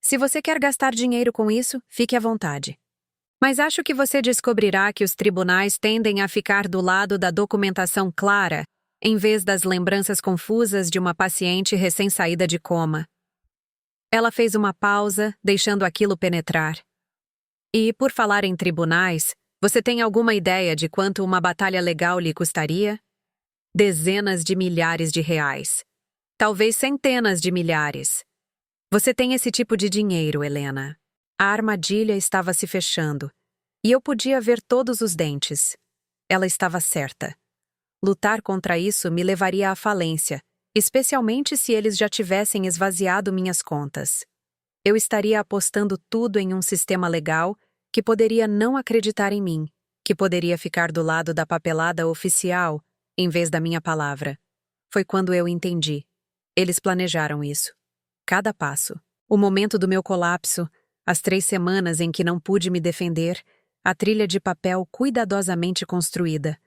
Se você quer gastar dinheiro com isso, fique à vontade. Mas acho que você descobrirá que os tribunais tendem a ficar do lado da documentação clara, em vez das lembranças confusas de uma paciente recém-saída de coma. Ela fez uma pausa, deixando aquilo penetrar. E, por falar em tribunais, você tem alguma ideia de quanto uma batalha legal lhe custaria? Dezenas de milhares de reais. Talvez centenas de milhares. Você tem esse tipo de dinheiro, Helena. A armadilha estava se fechando, e eu podia ver todos os dentes. Ela estava certa. Lutar contra isso me levaria à falência, especialmente se eles já tivessem esvaziado minhas contas. Eu estaria apostando tudo em um sistema legal que poderia não acreditar em mim, que poderia ficar do lado da papelada oficial, em vez da minha palavra. Foi quando eu entendi. Eles planejaram isso. Cada passo. O momento do meu colapso, as 3 semanas em que não pude me defender, a trilha de papel cuidadosamente construída.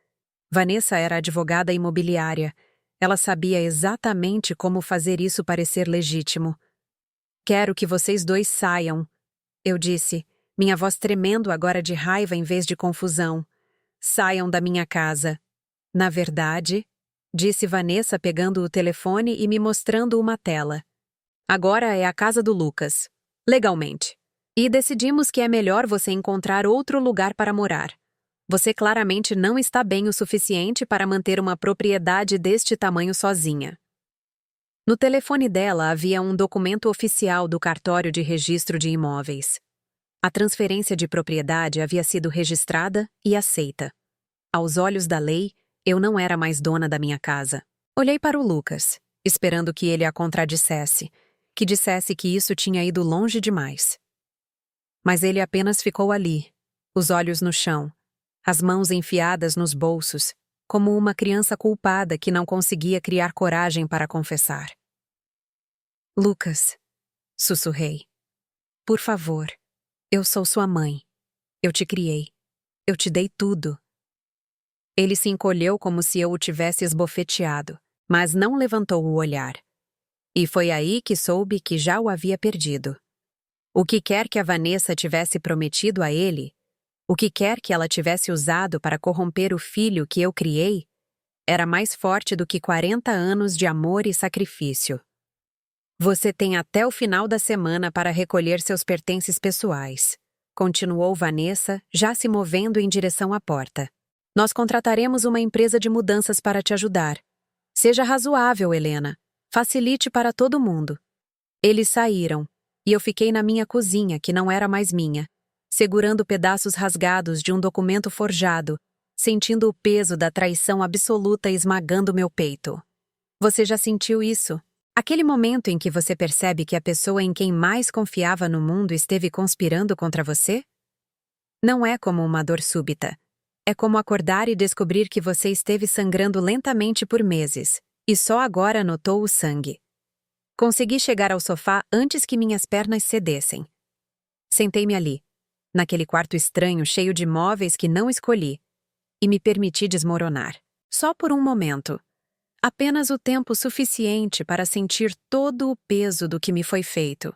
Vanessa era advogada imobiliária. Ela sabia exatamente como fazer isso parecer legítimo. Quero que vocês dois saiam, eu disse, minha voz tremendo agora de raiva em vez de confusão. Saiam da minha casa. Na verdade, disse Vanessa pegando o telefone e me mostrando uma tela. Agora é a casa do Lucas. Legalmente. E decidimos que é melhor você encontrar outro lugar para morar. Você claramente não está bem o suficiente para manter uma propriedade deste tamanho sozinha. No telefone dela havia um documento oficial do cartório de registro de imóveis. A transferência de propriedade havia sido registrada e aceita. Aos olhos da lei, eu não era mais dona da minha casa. Olhei para o Lucas, esperando que ele a contradissesse, que dissesse que isso tinha ido longe demais. Mas ele apenas ficou ali, os olhos no chão, as mãos enfiadas nos bolsos, como uma criança culpada que não conseguia criar coragem para confessar. Lucas, sussurrei. Por favor, eu sou sua mãe. Eu te criei. Eu te dei tudo. Ele se encolheu como se eu o tivesse esbofeteado, mas não levantou o olhar. E foi aí que soube que já o havia perdido. O que quer que a Vanessa tivesse prometido a ele, o que quer que ela tivesse usado para corromper o filho que eu criei, era mais forte do que 40 anos de amor e sacrifício. Você tem até o final da semana para recolher seus pertences pessoais, continuou Vanessa, já se movendo em direção à porta. Nós contrataremos uma empresa de mudanças para te ajudar. Seja razoável, Helena. Facilite para todo mundo. Eles saíram, e eu fiquei na minha cozinha, que não era mais minha, segurando pedaços rasgados de um documento forjado, sentindo o peso da traição absoluta esmagando meu peito. Você já sentiu isso? Aquele momento em que você percebe que a pessoa em quem mais confiava no mundo esteve conspirando contra você? Não é como uma dor súbita. É como acordar e descobrir que você esteve sangrando lentamente por meses, e só agora notou o sangue. Consegui chegar ao sofá antes que minhas pernas cedessem. Sentei-me ali, naquele quarto estranho cheio de móveis que não escolhi, e me permiti desmoronar. Só por um momento. Apenas o tempo suficiente para sentir todo o peso do que me foi feito.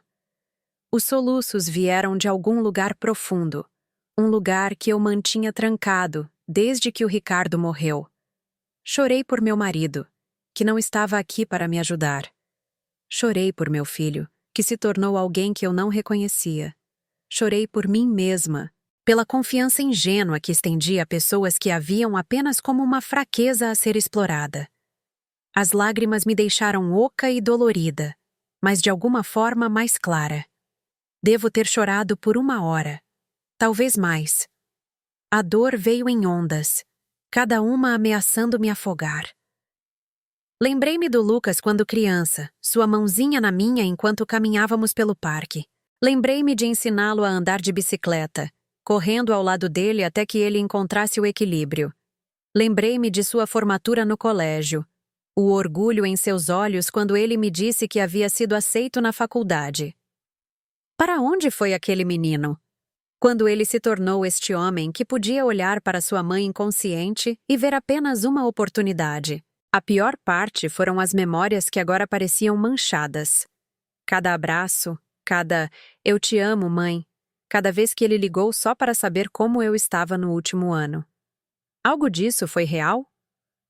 Os soluços vieram de algum lugar profundo, um lugar que eu mantinha trancado desde que o Ricardo morreu. Chorei por meu marido, que não estava aqui para me ajudar. Chorei por meu filho, que se tornou alguém que eu não reconhecia. Chorei por mim mesma, pela confiança ingênua que estendi a pessoas que a viam apenas como uma fraqueza a ser explorada. As lágrimas me deixaram oca e dolorida, mas de alguma forma mais clara. Devo ter chorado por 1 hora, talvez mais. A dor veio em ondas, cada uma ameaçando me afogar. Lembrei-me do Lucas quando criança, sua mãozinha na minha enquanto caminhávamos pelo parque. Lembrei-me de ensiná-lo a andar de bicicleta, correndo ao lado dele até que ele encontrasse o equilíbrio. Lembrei-me de sua formatura no colégio, o orgulho em seus olhos quando ele me disse que havia sido aceito na faculdade. Para onde foi aquele menino? Quando ele se tornou este homem que podia olhar para sua mãe inconsciente e ver apenas uma oportunidade. A pior parte foram as memórias que agora pareciam manchadas. Cada abraço, cada "eu te amo, mãe", cada vez que ele ligou só para saber como eu estava no último ano. Algo disso foi real?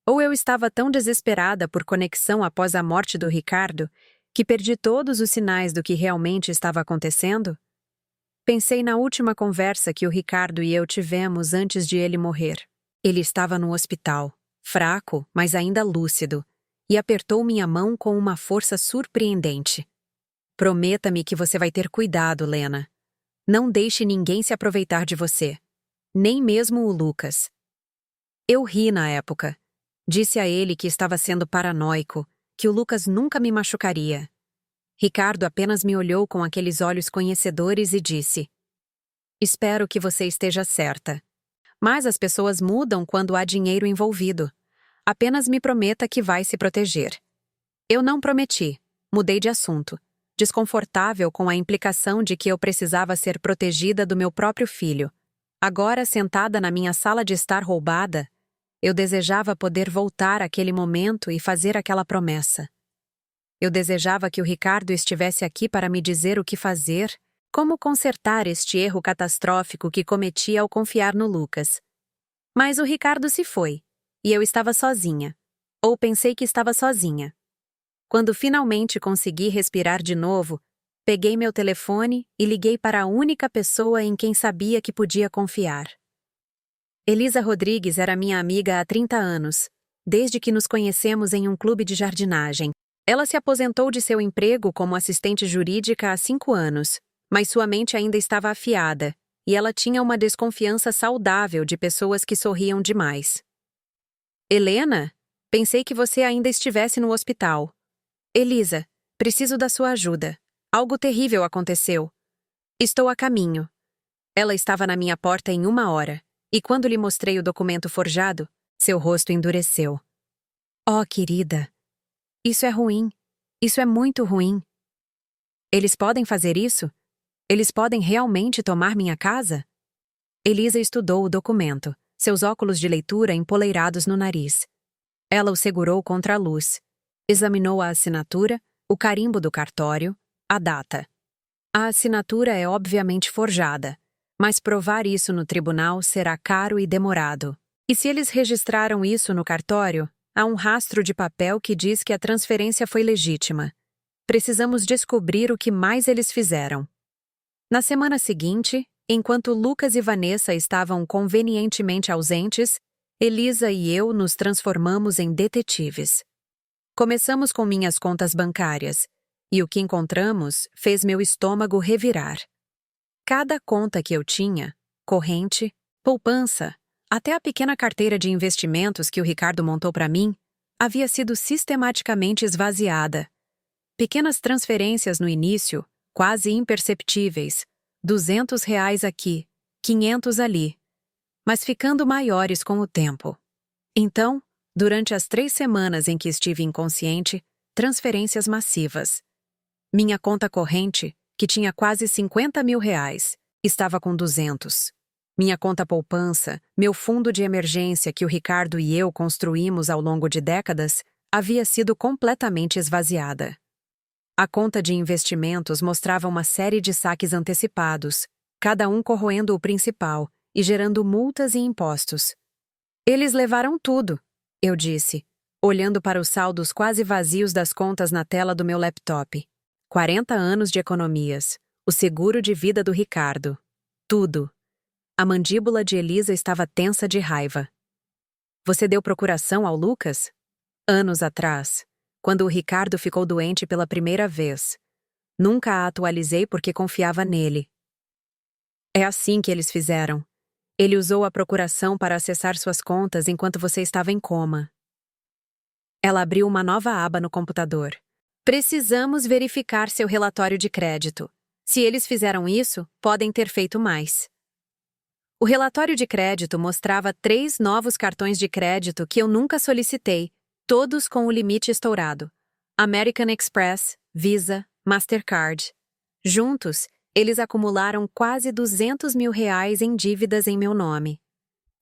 Ou eu estava tão desesperada por conexão após a morte do Ricardo que perdi todos os sinais do que realmente estava acontecendo? Pensei na última conversa que o Ricardo e eu tivemos antes de ele morrer. Ele estava no hospital, fraco, mas ainda lúcido, e apertou minha mão com uma força surpreendente. Prometa-me que você vai ter cuidado, Lena. Não deixe ninguém se aproveitar de você. Nem mesmo o Lucas. Eu ri na época. Disse a ele que estava sendo paranoico, que o Lucas nunca me machucaria. Ricardo apenas me olhou com aqueles olhos conhecedores e disse: "Espero que você esteja certa. Mas as pessoas mudam quando há dinheiro envolvido. Apenas me prometa que vai se proteger." Eu não prometi. Mudei de assunto, desconfortável com a implicação de que eu precisava ser protegida do meu próprio filho. Agora, sentada na minha sala de estar roubada, eu desejava poder voltar àquele momento e fazer aquela promessa. Eu desejava que o Ricardo estivesse aqui para me dizer o que fazer, como consertar este erro catastrófico que cometi ao confiar no Lucas. Mas o Ricardo se foi, e eu estava sozinha. Ou pensei que estava sozinha. Quando finalmente consegui respirar de novo, peguei meu telefone e liguei para a única pessoa em quem sabia que podia confiar. Elisa Rodrigues era minha amiga há 30 anos, desde que nos conhecemos em um clube de jardinagem. Ela se aposentou de seu emprego como assistente jurídica há 5 anos, mas sua mente ainda estava afiada, e ela tinha uma desconfiança saudável de pessoas que sorriam demais. "Helena, pensei que você ainda estivesse no hospital." "Elisa, preciso da sua ajuda. Algo terrível aconteceu. Estou a caminho." Ela estava na minha porta em 1 hora, e quando lhe mostrei o documento forjado, seu rosto endureceu. "Oh, querida, isso é ruim. Isso é muito ruim." "Eles podem fazer isso? Eles podem realmente tomar minha casa?" Elisa estudou o documento, seus óculos de leitura empoleirados no nariz. Ela o segurou contra a luz. Examinou a assinatura, o carimbo do cartório, a data. A assinatura é obviamente forjada, mas provar isso no tribunal será caro e demorado. E se eles registraram isso no cartório, há um rastro de papel que diz que a transferência foi legítima. Precisamos descobrir o que mais eles fizeram. Na semana seguinte, enquanto Lucas e Vanessa estavam convenientemente ausentes, Elisa e eu nos transformamos em detetives. Começamos com minhas contas bancárias, e o que encontramos fez meu estômago revirar. Cada conta que eu tinha, corrente, poupança, até a pequena carteira de investimentos que o Ricardo montou para mim, havia sido sistematicamente esvaziada. Pequenas transferências no início, quase imperceptíveis, R$ 200 aqui, 500 ali, mas ficando maiores com o tempo. Então, durante as 3 semanas em que estive inconsciente, transferências massivas. Minha conta corrente, que tinha quase R$ 50.000, estava com 200. Minha conta poupança, meu fundo de emergência que o Ricardo e eu construímos ao longo de décadas, havia sido completamente esvaziada. A conta de investimentos mostrava uma série de saques antecipados, cada um corroendo o principal e gerando multas e impostos. Eles levaram tudo, eu disse, olhando para os saldos quase vazios das contas na tela do meu laptop. 40 anos de economias, o seguro de vida do Ricardo. Tudo. A mandíbula de Elisa estava tensa de raiva. Você deu procuração ao Lucas? Anos atrás, quando o Ricardo ficou doente pela primeira vez. Nunca a atualizei porque confiava nele. É assim que eles fizeram. Ele usou a procuração para acessar suas contas enquanto você estava em coma. Ela abriu uma nova aba no computador. Precisamos verificar seu relatório de crédito. Se eles fizeram isso, podem ter feito mais. O relatório de crédito mostrava 3 novos cartões de crédito que eu nunca solicitei, todos com o limite estourado. American Express, Visa, Mastercard. Juntos, eles acumularam quase R$ 200.000 em dívidas em meu nome.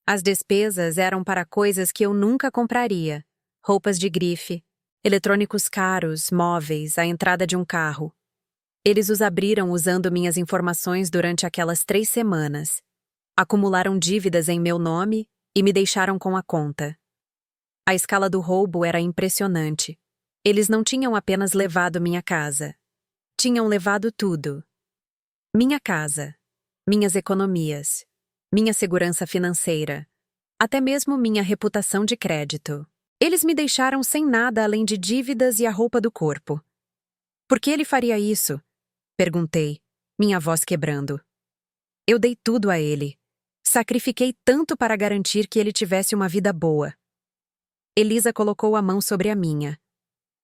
As despesas eram para coisas que eu nunca compraria. Roupas de grife, eletrônicos caros, móveis, a entrada de um carro. Eles os abriram usando minhas informações durante aquelas 3 semanas. Acumularam dívidas em meu nome e me deixaram com a conta. A escala do roubo era impressionante. Eles não tinham apenas levado minha casa. Tinham levado tudo. Minha casa, minhas economias, minha segurança financeira, até mesmo minha reputação de crédito. Eles me deixaram sem nada além de dívidas e a roupa do corpo. Por que ele faria isso? Perguntei, minha voz quebrando. Eu dei tudo a ele. Sacrifiquei tanto para garantir que ele tivesse uma vida boa. Elisa colocou a mão sobre a minha.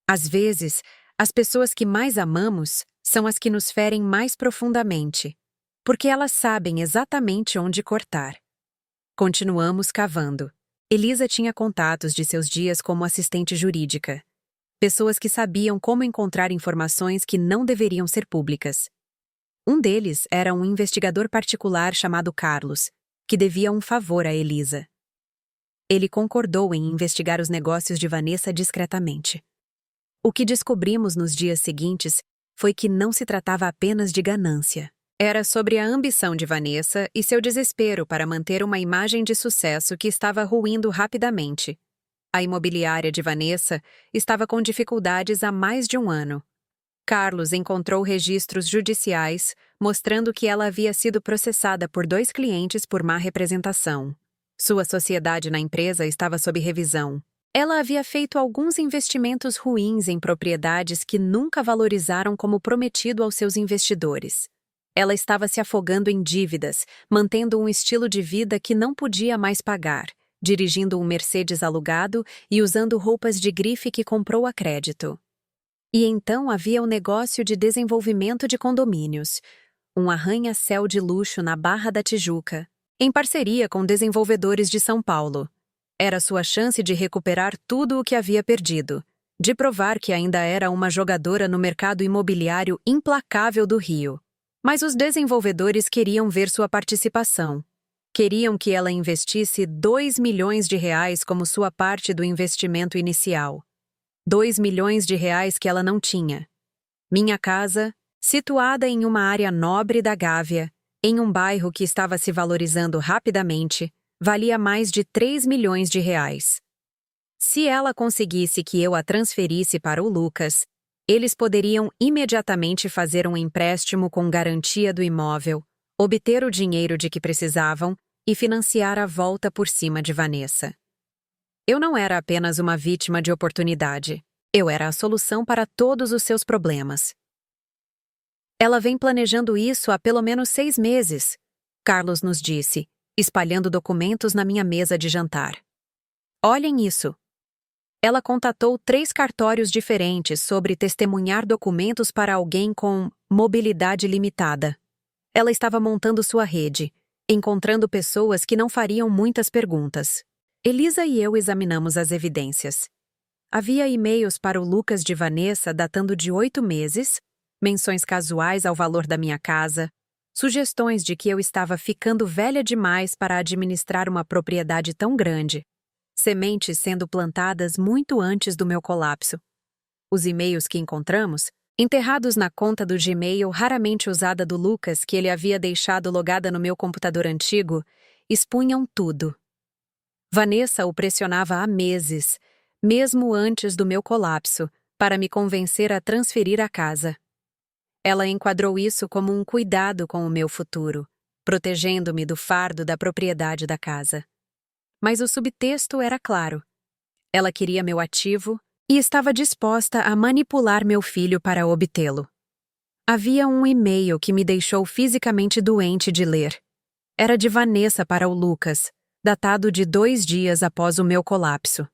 Às vezes, as pessoas que mais amamos são as que nos ferem mais profundamente, porque elas sabem exatamente onde cortar. Continuamos cavando. Elisa tinha contatos de seus dias como assistente jurídica. Pessoas que sabiam como encontrar informações que não deveriam ser públicas. Um deles era um investigador particular chamado Carlos, que devia um favor a Elisa. Ele concordou em investigar os negócios de Vanessa discretamente. O que descobrimos nos dias seguintes foi que não se tratava apenas de ganância. Era sobre a ambição de Vanessa e seu desespero para manter uma imagem de sucesso que estava ruindo rapidamente. A imobiliária de Vanessa estava com dificuldades há mais de um ano. Carlos encontrou registros judiciais mostrando que ela havia sido processada por 2 clientes por má representação. Sua sociedade na empresa estava sob revisão. Ela havia feito alguns investimentos ruins em propriedades que nunca valorizaram como prometido aos seus investidores. Ela estava se afogando em dívidas, mantendo um estilo de vida que não podia mais pagar, dirigindo um Mercedes alugado e usando roupas de grife que comprou a crédito. E então havia o negócio de desenvolvimento de condomínios, um arranha-céu de luxo na Barra da Tijuca, em parceria com desenvolvedores de São Paulo. Era sua chance de recuperar tudo o que havia perdido, de provar que ainda era uma jogadora no mercado imobiliário implacável do Rio. Mas os desenvolvedores queriam ver sua participação. Queriam que ela investisse R$ 2 milhões como sua parte do investimento inicial. R$ 2 milhões que ela não tinha. Minha casa, situada em uma área nobre da Gávea, em um bairro que estava se valorizando rapidamente, valia mais de 3 milhões de reais. Se ela conseguisse que eu a transferisse para o Lucas, eles poderiam imediatamente fazer um empréstimo com garantia do imóvel, obter o dinheiro de que precisavam e financiar a volta por cima de Vanessa. Eu não era apenas uma vítima de oportunidade. Eu era a solução para todos os seus problemas. Ela vem planejando isso há pelo menos 6 meses, Carlos nos disse, espalhando documentos na minha mesa de jantar. Olhem isso. Ela contatou 3 cartórios diferentes sobre testemunhar documentos para alguém com mobilidade limitada. Ela estava montando sua rede, encontrando pessoas que não fariam muitas perguntas. Elisa e eu examinamos as evidências. Havia e-mails para o Lucas de Vanessa datando de 8 meses, menções casuais ao valor da minha casa, sugestões de que eu estava ficando velha demais para administrar uma propriedade tão grande, sementes sendo plantadas muito antes do meu colapso. Os e-mails que encontramos, enterrados na conta do Gmail raramente usada do Lucas que ele havia deixado logada no meu computador antigo, expunham tudo. Vanessa o pressionava há meses, mesmo antes do meu colapso, para me convencer a transferir a casa. Ela enquadrou isso como um cuidado com o meu futuro, protegendo-me do fardo da propriedade da casa. Mas o subtexto era claro. Ela queria meu ativo e estava disposta a manipular meu filho para obtê-lo. Havia um e-mail que me deixou fisicamente doente de ler. Era de Vanessa para o Lucas, datado de 2 dias após o meu colapso.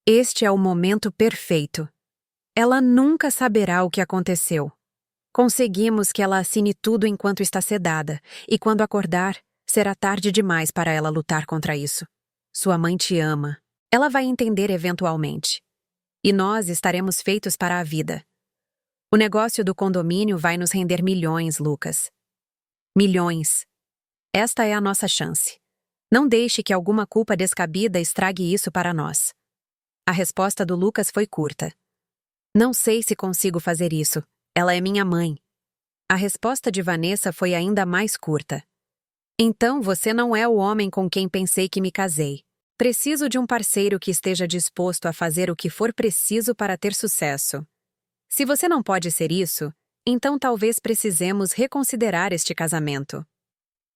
Este é o momento perfeito. Ela nunca saberá o que aconteceu. Conseguimos que ela assine tudo enquanto está sedada, e quando acordar, será tarde demais para ela lutar contra isso. Sua mãe te ama. Ela vai entender eventualmente. E nós estaremos feitos para a vida. O negócio do condomínio vai nos render milhões, Lucas. Milhões. Esta é a nossa chance. Não deixe que alguma culpa descabida estrague isso para nós. A resposta do Lucas foi curta. Não sei se consigo fazer isso. Ela é minha mãe. A resposta de Vanessa foi ainda mais curta. Então você não é o homem com quem pensei que me casei. Preciso de um parceiro que esteja disposto a fazer o que for preciso para ter sucesso. Se você não pode ser isso, então talvez precisemos reconsiderar este casamento.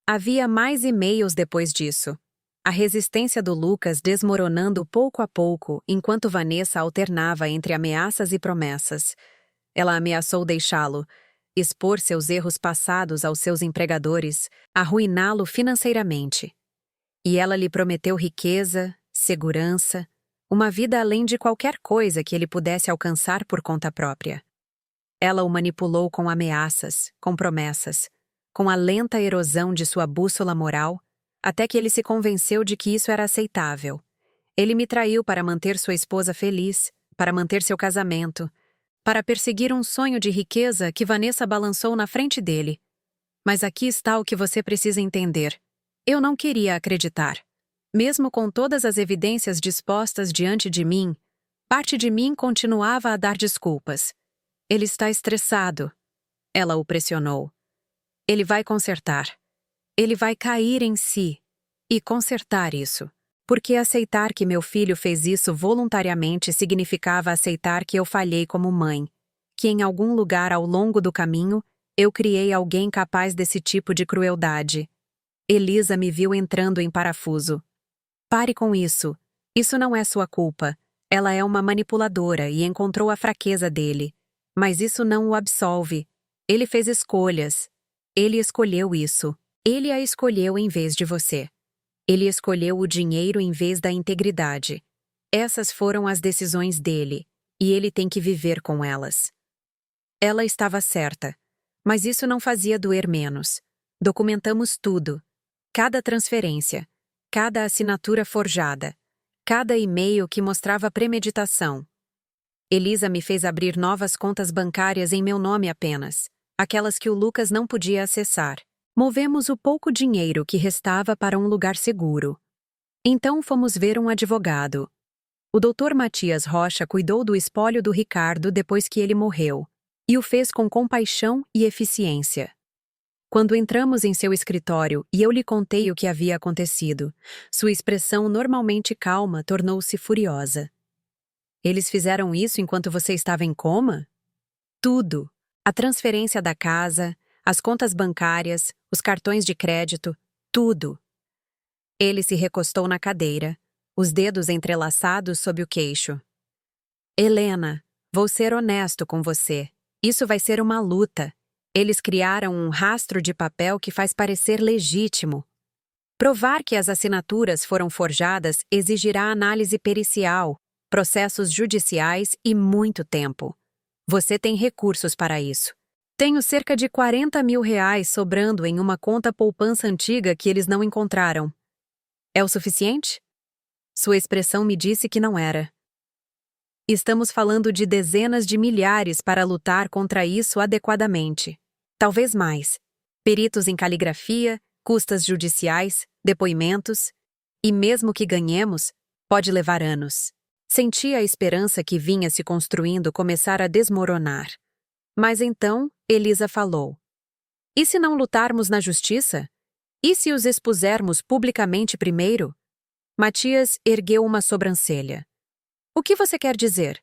Havia mais e-mails depois disso. A resistência do Lucas desmoronando pouco a pouco enquanto Vanessa alternava entre ameaças e promessas. Ela ameaçou deixá-lo, expor seus erros passados aos seus empregadores, arruiná-lo financeiramente. E ela lhe prometeu riqueza, segurança, uma vida além de qualquer coisa que ele pudesse alcançar por conta própria. Ela o manipulou com ameaças, com promessas, com a lenta erosão de sua bússola moral, até que ele se convenceu de que isso era aceitável. Ele me traiu para manter sua esposa feliz, para manter seu casamento, para perseguir um sonho de riqueza que Vanessa balançou na frente dele. Mas aqui está o que você precisa entender. Eu não queria acreditar. Mesmo com todas as evidências dispostas diante de mim, parte de mim continuava a dar desculpas. Ele está estressado. Ela o pressionou. Ele vai consertar. Ele vai cair em si e consertar isso. Porque aceitar que meu filho fez isso voluntariamente significava aceitar que eu falhei como mãe, que em algum lugar ao longo do caminho eu criei alguém capaz desse tipo de crueldade. Elisa me viu entrando em parafuso. Pare com isso. Isso não é sua culpa. Ela é uma manipuladora e encontrou a fraqueza dele. Mas isso não o absolve. Ele fez escolhas. Ele escolheu isso. Ele a escolheu em vez de você. Ele escolheu o dinheiro em vez da integridade. Essas foram as decisões dele, e ele tem que viver com elas. Ela estava certa, mas isso não fazia doer menos. Documentamos tudo. Cada transferência, cada assinatura forjada, cada e-mail que mostrava premeditação. Elisa me fez abrir novas contas bancárias em meu nome apenas, aquelas que o Lucas não podia acessar. Movemos o pouco dinheiro que restava para um lugar seguro. Então fomos ver um advogado. O Dr. Matias Rocha cuidou do espólio do Ricardo depois que ele morreu. E o fez com compaixão e eficiência. Quando entramos em seu escritório e eu lhe contei o que havia acontecido, sua expressão normalmente calma tornou-se furiosa. Eles fizeram isso enquanto você estava em coma? Tudo. A transferência da casa, as contas bancárias, os cartões de crédito, tudo. Ele se recostou na cadeira, os dedos entrelaçados sob o queixo. Helena, vou ser honesto com você. Isso vai ser uma luta. Eles criaram um rastro de papel que faz parecer legítimo. Provar que as assinaturas foram forjadas exigirá análise pericial, processos judiciais e muito tempo. Você tem recursos para isso. Tenho cerca de R$ 40.000 sobrando em uma conta poupança antiga que eles não encontraram. É o suficiente? Sua expressão me disse que não era. Estamos falando de dezenas de milhares para lutar contra isso adequadamente. Talvez mais. Peritos em caligrafia, custas judiciais, depoimentos. E mesmo que ganhemos, pode levar anos. Senti a esperança que vinha se construindo começar a desmoronar. Mas então, Elisa falou. E se não lutarmos na justiça? E se os expusermos publicamente primeiro? Matias ergueu uma sobrancelha. O que você quer dizer?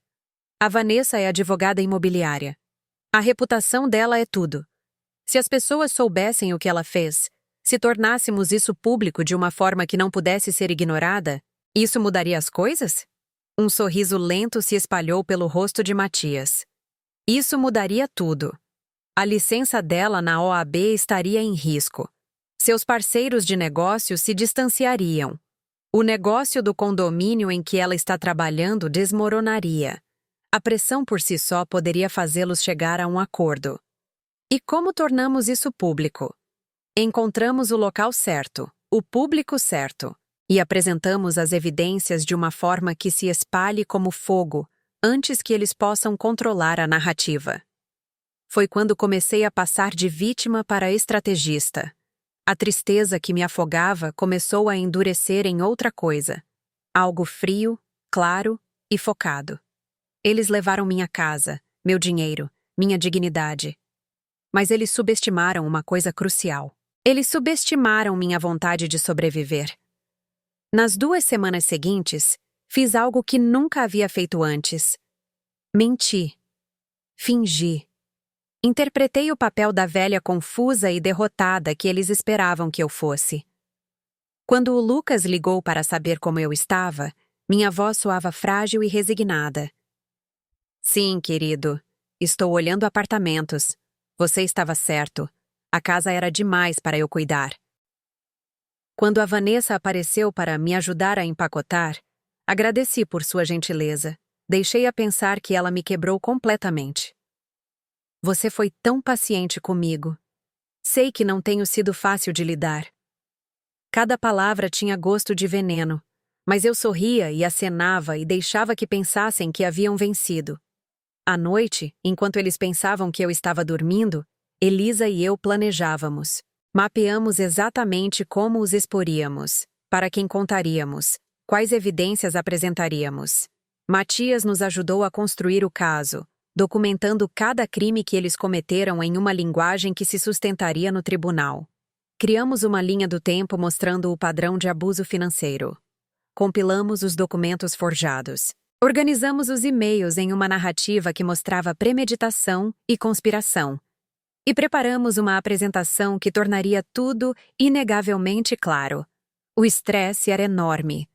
A Vanessa é advogada imobiliária. A reputação dela é tudo. Se as pessoas soubessem o que ela fez, se tornássemos isso público de uma forma que não pudesse ser ignorada, isso mudaria as coisas? Um sorriso lento se espalhou pelo rosto de Matias. Isso mudaria tudo. A licença dela na OAB estaria em risco. Seus parceiros de negócio se distanciariam. O negócio do condomínio em que ela está trabalhando desmoronaria. A pressão por si só poderia fazê-los chegar a um acordo. E como tornamos isso público? Encontramos o local certo, o público certo, e apresentamos as evidências de uma forma que se espalhe como fogo, antes que eles possam controlar a narrativa. Foi quando comecei a passar de vítima para estrategista. A tristeza que me afogava começou a endurecer em outra coisa. Algo frio, claro e focado. Eles levaram minha casa, meu dinheiro, minha dignidade. Mas eles subestimaram uma coisa crucial. Eles subestimaram minha vontade de sobreviver. Nas 2 semanas seguintes, fiz algo que nunca havia feito antes. Menti. Fingi. Interpretei o papel da velha confusa e derrotada que eles esperavam que eu fosse. Quando o Lucas ligou para saber como eu estava, minha voz soava frágil e resignada. Sim, querido. Estou olhando apartamentos. Você estava certo. A casa era demais para eu cuidar. Quando a Vanessa apareceu para me ajudar a empacotar, agradeci por sua gentileza. Deixei-a pensar que ela me quebrou completamente. Você foi tão paciente comigo. Sei que não tenho sido fácil de lidar. Cada palavra tinha gosto de veneno, mas eu sorria e acenava e deixava que pensassem que haviam vencido. À noite, enquanto eles pensavam que eu estava dormindo, Elisa e eu planejávamos. Mapeamos exatamente como os exporíamos, para quem contaríamos, quais evidências apresentaríamos. Matias nos ajudou a construir o caso, documentando cada crime que eles cometeram em uma linguagem que se sustentaria no tribunal. Criamos uma linha do tempo mostrando o padrão de abuso financeiro. Compilamos os documentos forjados. Organizamos os e-mails em uma narrativa que mostrava premeditação e conspiração. E preparamos uma apresentação que tornaria tudo inegavelmente claro. O estresse era enorme.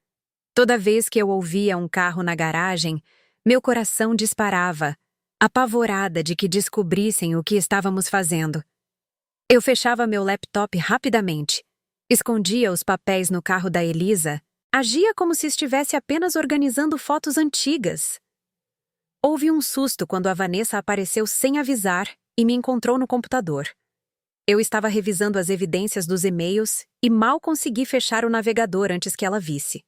Toda vez que eu ouvia um carro na garagem, meu coração disparava, apavorada de que descobrissem o que estávamos fazendo. Eu fechava meu laptop rapidamente, escondia os papéis no carro da Elisa, agia como se estivesse apenas organizando fotos antigas. Houve um susto quando a Vanessa apareceu sem avisar e me encontrou no computador. Eu estava revisando as evidências dos e-mails e mal consegui fechar o navegador antes que ela visse.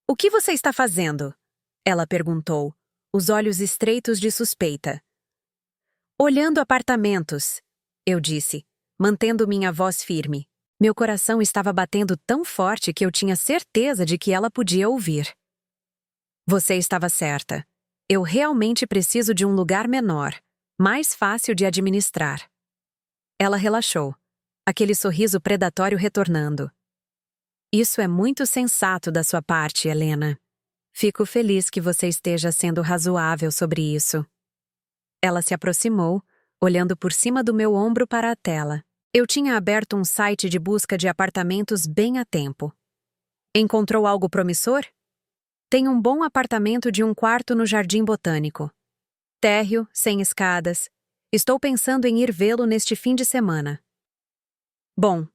"O que você está fazendo?" ela perguntou, os olhos estreitos de suspeita. "Olhando apartamentos", eu disse, mantendo minha voz firme. Meu coração estava batendo tão forte que eu tinha certeza de que ela podia ouvir. "Você estava certa. Eu realmente preciso de um lugar menor, mais fácil de administrar. Ela relaxou, aquele sorriso predatório retornando. Isso é muito sensato da sua parte, Helena. Fico feliz que você esteja sendo razoável sobre isso. Ela se aproximou, olhando por cima do meu ombro para a tela. Eu tinha aberto um site de busca de apartamentos bem a tempo. Encontrou algo promissor? Tem um bom apartamento de 1 quarto no Jardim Botânico. Térreo, sem escadas. Estou pensando em ir vê-lo neste fim de semana. Bom,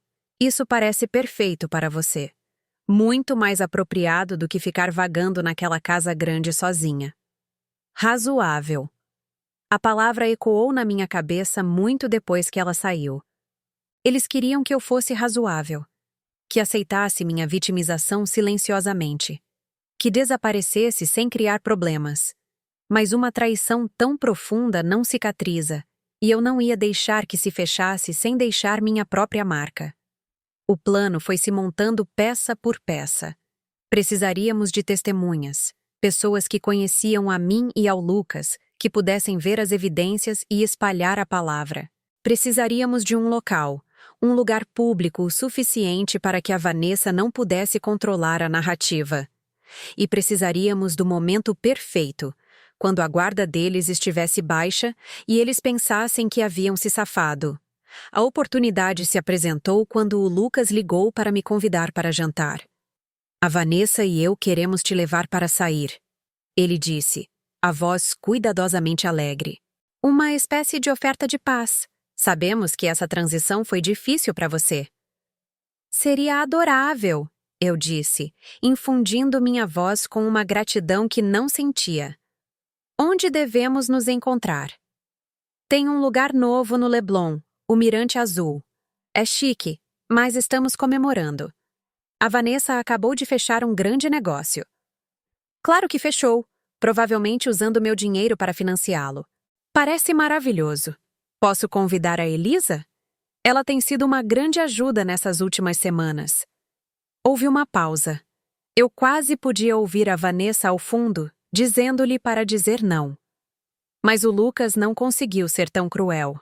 isso parece perfeito para você. Muito mais apropriado do que ficar vagando naquela casa grande sozinha. Razoável. A palavra ecoou na minha cabeça muito depois que ela saiu. Eles queriam que eu fosse razoável, que aceitasse minha vitimização silenciosamente, que desaparecesse sem criar problemas. Mas uma traição tão profunda não cicatriza, e eu não ia deixar que se fechasse sem deixar minha própria marca. O plano foi se montando peça por peça. Precisaríamos de testemunhas, pessoas que conheciam a mim e ao Lucas, que pudessem ver as evidências e espalhar a palavra. Precisaríamos de um local, um lugar público o suficiente para que a Vanessa não pudesse controlar a narrativa. E precisaríamos do momento perfeito, quando a guarda deles estivesse baixa e eles pensassem que haviam se safado. A oportunidade se apresentou quando o Lucas ligou para me convidar para jantar. A Vanessa e eu queremos te levar para sair. Ele disse, a voz cuidadosamente alegre. Uma espécie de oferta de paz. Sabemos que essa transição foi difícil para você. Seria adorável, eu disse, infundindo minha voz com uma gratidão que não sentia. Onde devemos nos encontrar? Tem um lugar novo no Leblon, o Mirante Azul. É chique, mas estamos comemorando. A Vanessa acabou de fechar um grande negócio. Claro que fechou, provavelmente usando meu dinheiro para financiá-lo. Parece maravilhoso. Posso convidar a Elisa? Ela tem sido uma grande ajuda nessas últimas semanas. Houve uma pausa. Eu quase podia ouvir a Vanessa ao fundo, dizendo-lhe para dizer não. Mas o Lucas não conseguiu ser tão cruel.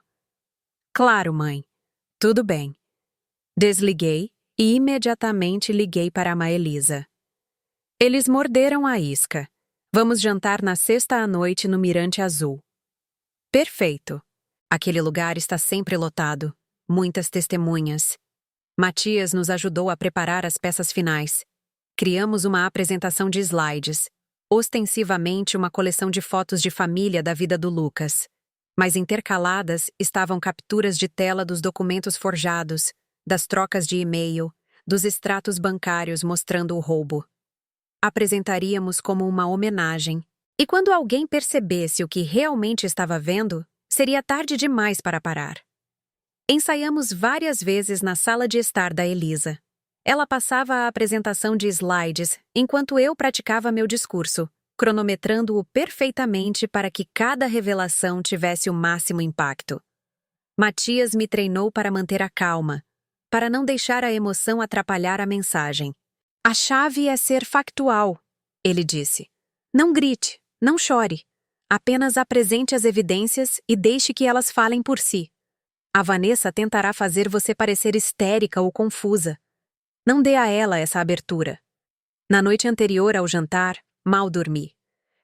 Claro, mãe. Tudo bem. Desliguei e imediatamente liguei para a Maelisa. Eles morderam a isca. Vamos jantar na sexta à noite no Mirante Azul. Perfeito. Aquele lugar está sempre lotado. Muitas testemunhas. Matias nos ajudou a preparar as peças finais. Criamos uma apresentação de slides, ostensivamente uma coleção de fotos de família da vida do Lucas. Mas intercaladas estavam capturas de tela dos documentos forjados, das trocas de e-mail, dos extratos bancários mostrando o roubo. Apresentaríamos como uma homenagem. E quando alguém percebesse o que realmente estava vendo, seria tarde demais para parar. Ensaiamos várias vezes na sala de estar da Elisa. Ela passava a apresentação de slides enquanto eu praticava meu discurso, cronometrando-o perfeitamente para que cada revelação tivesse o máximo impacto. Matias me treinou para manter a calma, para não deixar a emoção atrapalhar a mensagem. A chave é ser factual, ele disse. Não grite, não chore. Apenas apresente as evidências e deixe que elas falem por si. A Vanessa tentará fazer você parecer histérica ou confusa. Não dê a ela essa abertura. Na noite anterior ao jantar, mal dormi.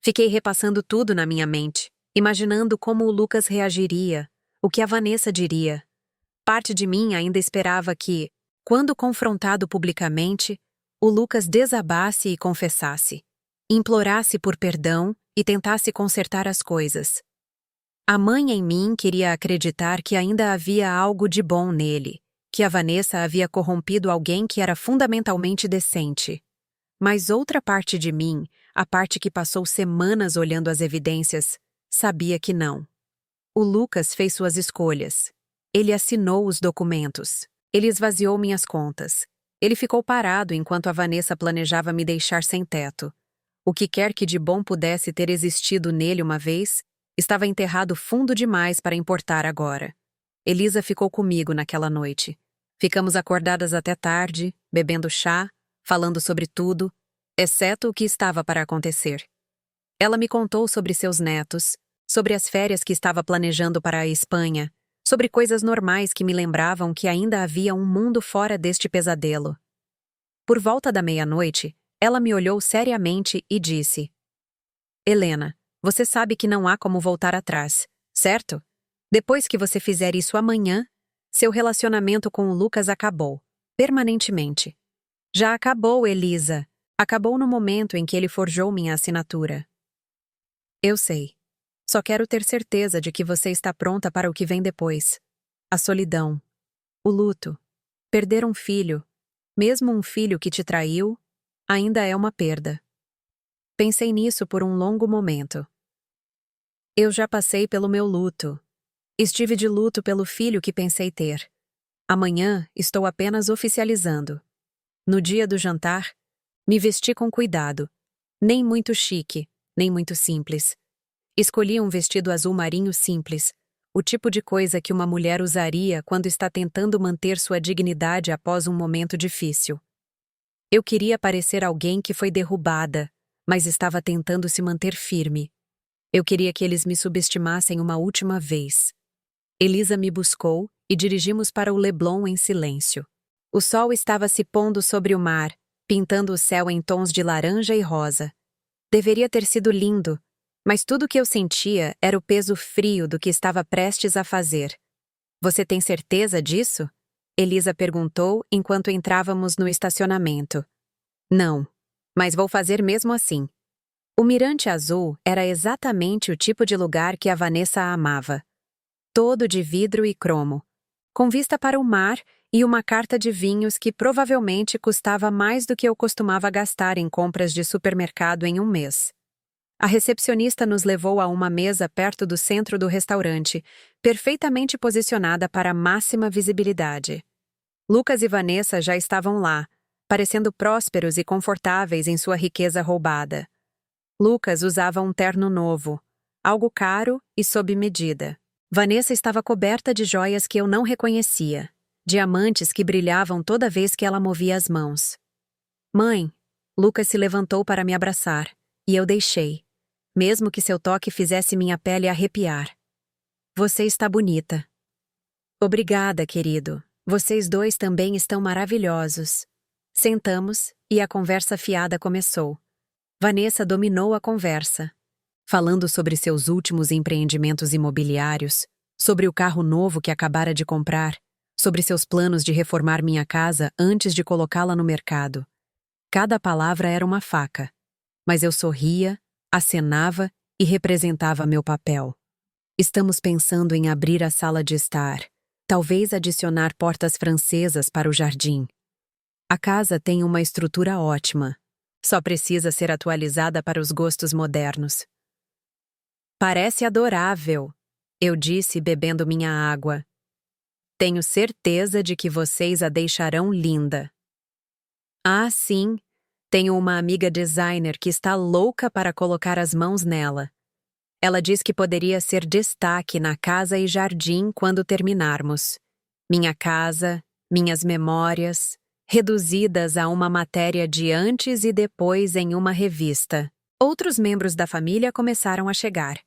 Fiquei repassando tudo na minha mente, imaginando como o Lucas reagiria, o que a Vanessa diria. Parte de mim ainda esperava que, quando confrontado publicamente, o Lucas desabasse e confessasse, implorasse por perdão e tentasse consertar as coisas. A mãe em mim queria acreditar que ainda havia algo de bom nele, que a Vanessa havia corrompido alguém que era fundamentalmente decente. Mas outra parte de mim, a parte que passou semanas olhando as evidências, sabia que não. O Lucas fez suas escolhas. Ele assinou os documentos. Ele esvaziou minhas contas. Ele ficou parado enquanto a Vanessa planejava me deixar sem teto. O que quer que de bom pudesse ter existido nele uma vez, estava enterrado fundo demais para importar agora. Elisa ficou comigo naquela noite. Ficamos acordadas até tarde, bebendo chá, falando sobre tudo, exceto o que estava para acontecer. Ela me contou sobre seus netos, sobre as férias que estava planejando para a Espanha, sobre coisas normais que me lembravam que ainda havia um mundo fora deste pesadelo. Por volta da meia-noite, ela me olhou seriamente e disse: Helena, você sabe que não há como voltar atrás, certo? Depois que você fizer isso amanhã, seu relacionamento com o Lucas acabou, permanentemente. Já acabou, Elisa. Acabou no momento em que ele forjou minha assinatura. Eu sei. Só quero ter certeza de que você está pronta para o que vem depois. A solidão. O luto. Perder um filho, mesmo um filho que te traiu, ainda é uma perda. Pensei nisso por um longo momento. Eu já passei pelo meu luto. Estive de luto pelo filho que pensei ter. Amanhã estou apenas oficializando. No dia do jantar, me vesti com cuidado. Nem muito chique, nem muito simples. Escolhi um vestido azul marinho simples, o tipo de coisa que uma mulher usaria quando está tentando manter sua dignidade após um momento difícil. Eu queria parecer alguém que foi derrubada, mas estava tentando se manter firme. Eu queria que eles me subestimassem uma última vez. Elisa me buscou e dirigimos para o Leblon em silêncio. O sol estava se pondo sobre o mar, pintando o céu em tons de laranja e rosa. Deveria ter sido lindo, mas tudo o que eu sentia era o peso frio do que estava prestes a fazer. Você tem certeza disso? Elisa perguntou enquanto entrávamos no estacionamento. Não, mas vou fazer mesmo assim. O Mirante Azul era exatamente o tipo de lugar que a Vanessa amava. Todo de vidro e cromo, com vista para o mar e uma carta de vinhos que provavelmente custava mais do que eu costumava gastar em compras de supermercado em um mês. A recepcionista nos levou a uma mesa perto do centro do restaurante, perfeitamente posicionada para máxima visibilidade. Lucas e Vanessa já estavam lá, parecendo prósperos e confortáveis em sua riqueza roubada. Lucas usava um terno novo, algo caro e sob medida. Vanessa estava coberta de joias que eu não reconhecia, diamantes que brilhavam toda vez que ela movia as mãos. Mãe, Lucas se levantou para me abraçar, e eu deixei, mesmo que seu toque fizesse minha pele arrepiar. Você está bonita. Obrigada, querido. Vocês dois também estão maravilhosos. Sentamos, e a conversa fiada começou. Vanessa dominou a conversa, falando sobre seus últimos empreendimentos imobiliários, sobre o carro novo que acabara de comprar, sobre seus planos de reformar minha casa antes de colocá-la no mercado. Cada palavra era uma faca, mas eu sorria, acenava e representava meu papel. Estamos pensando em abrir a sala de estar, talvez adicionar portas francesas para o jardim. A casa tem uma estrutura ótima, só precisa ser atualizada para os gostos modernos. Parece adorável, eu disse bebendo minha água. Tenho certeza de que vocês a deixarão linda. Ah, sim, tenho uma amiga designer que está louca para colocar as mãos nela. Ela diz que poderia ser destaque na casa e jardim quando terminarmos. Minha casa, minhas memórias, reduzidas a uma matéria de antes e depois em uma revista. Outros membros da família começaram a chegar.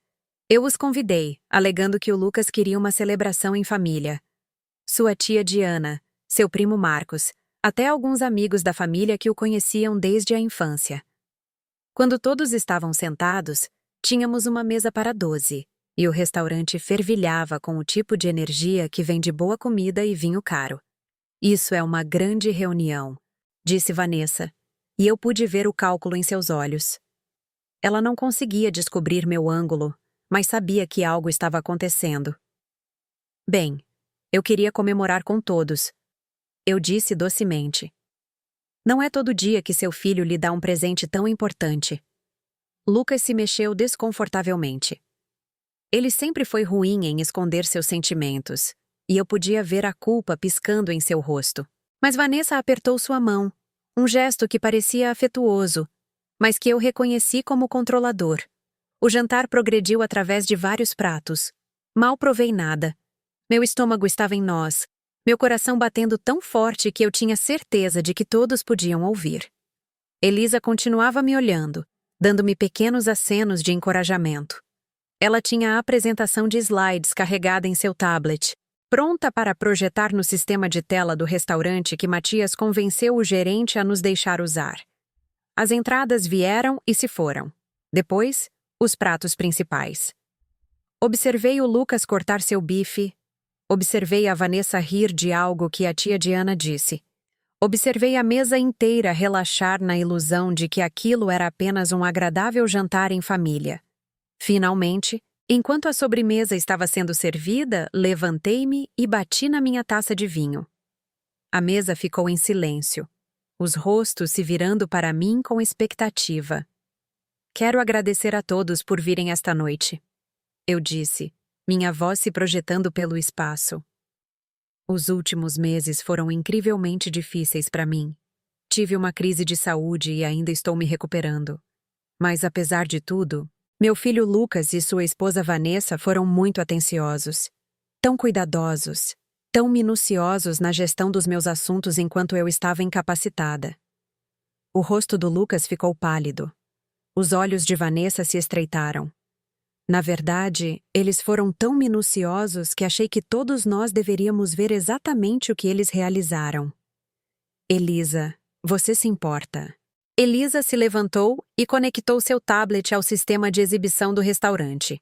Eu os convidei, alegando que o Lucas queria uma celebração em família. Sua tia Diana, seu primo Marcos, até alguns amigos da família que o conheciam desde a infância. Quando todos estavam sentados, tínhamos uma mesa para 12, e o restaurante fervilhava com o tipo de energia que vem de boa comida e vinho caro. Isso é uma grande reunião, disse Vanessa, e eu pude ver o cálculo em seus olhos. Ela não conseguia descobrir meu ângulo, mas sabia que algo estava acontecendo. Bem, eu queria comemorar com todos. Eu disse docemente. Não é todo dia que seu filho lhe dá um presente tão importante. Lucas se mexeu desconfortavelmente. Ele sempre foi ruim em esconder seus sentimentos, e eu podia ver a culpa piscando em seu rosto. Mas Vanessa apertou sua mão, um gesto que parecia afetuoso, mas que eu reconheci como controlador. O jantar progrediu através de vários pratos. Mal provei nada. Meu estômago estava em nós, meu coração batendo tão forte que eu tinha certeza de que todos podiam ouvir. Elisa continuava me olhando, dando-me pequenos acenos de encorajamento. Ela tinha a apresentação de slides carregada em seu tablet, pronta para projetar no sistema de tela do restaurante que Matias convenceu o gerente a nos deixar usar. As entradas vieram e se foram. Depois, os pratos principais. Observei o Lucas cortar seu bife. Observei a Vanessa rir de algo que a tia Diana disse. Observei a mesa inteira relaxar na ilusão de que aquilo era apenas um agradável jantar em família. Finalmente, enquanto a sobremesa estava sendo servida, levantei-me e bati na minha taça de vinho. A mesa ficou em silêncio, os rostos se virando para mim com expectativa. Quero agradecer a todos por virem esta noite, eu disse, minha voz se projetando pelo espaço. Os últimos meses foram incrivelmente difíceis para mim. Tive uma crise de saúde e ainda estou me recuperando. Mas apesar de tudo, meu filho Lucas e sua esposa Vanessa foram muito atenciosos, tão cuidadosos, tão minuciosos na gestão dos meus assuntos enquanto eu estava incapacitada. O rosto do Lucas ficou pálido. Os olhos de Vanessa se estreitaram. Na verdade, eles foram tão minuciosos que achei que todos nós deveríamos ver exatamente o que eles realizaram. Elisa, você se importa? Elisa se levantou e conectou seu tablet ao sistema de exibição do restaurante.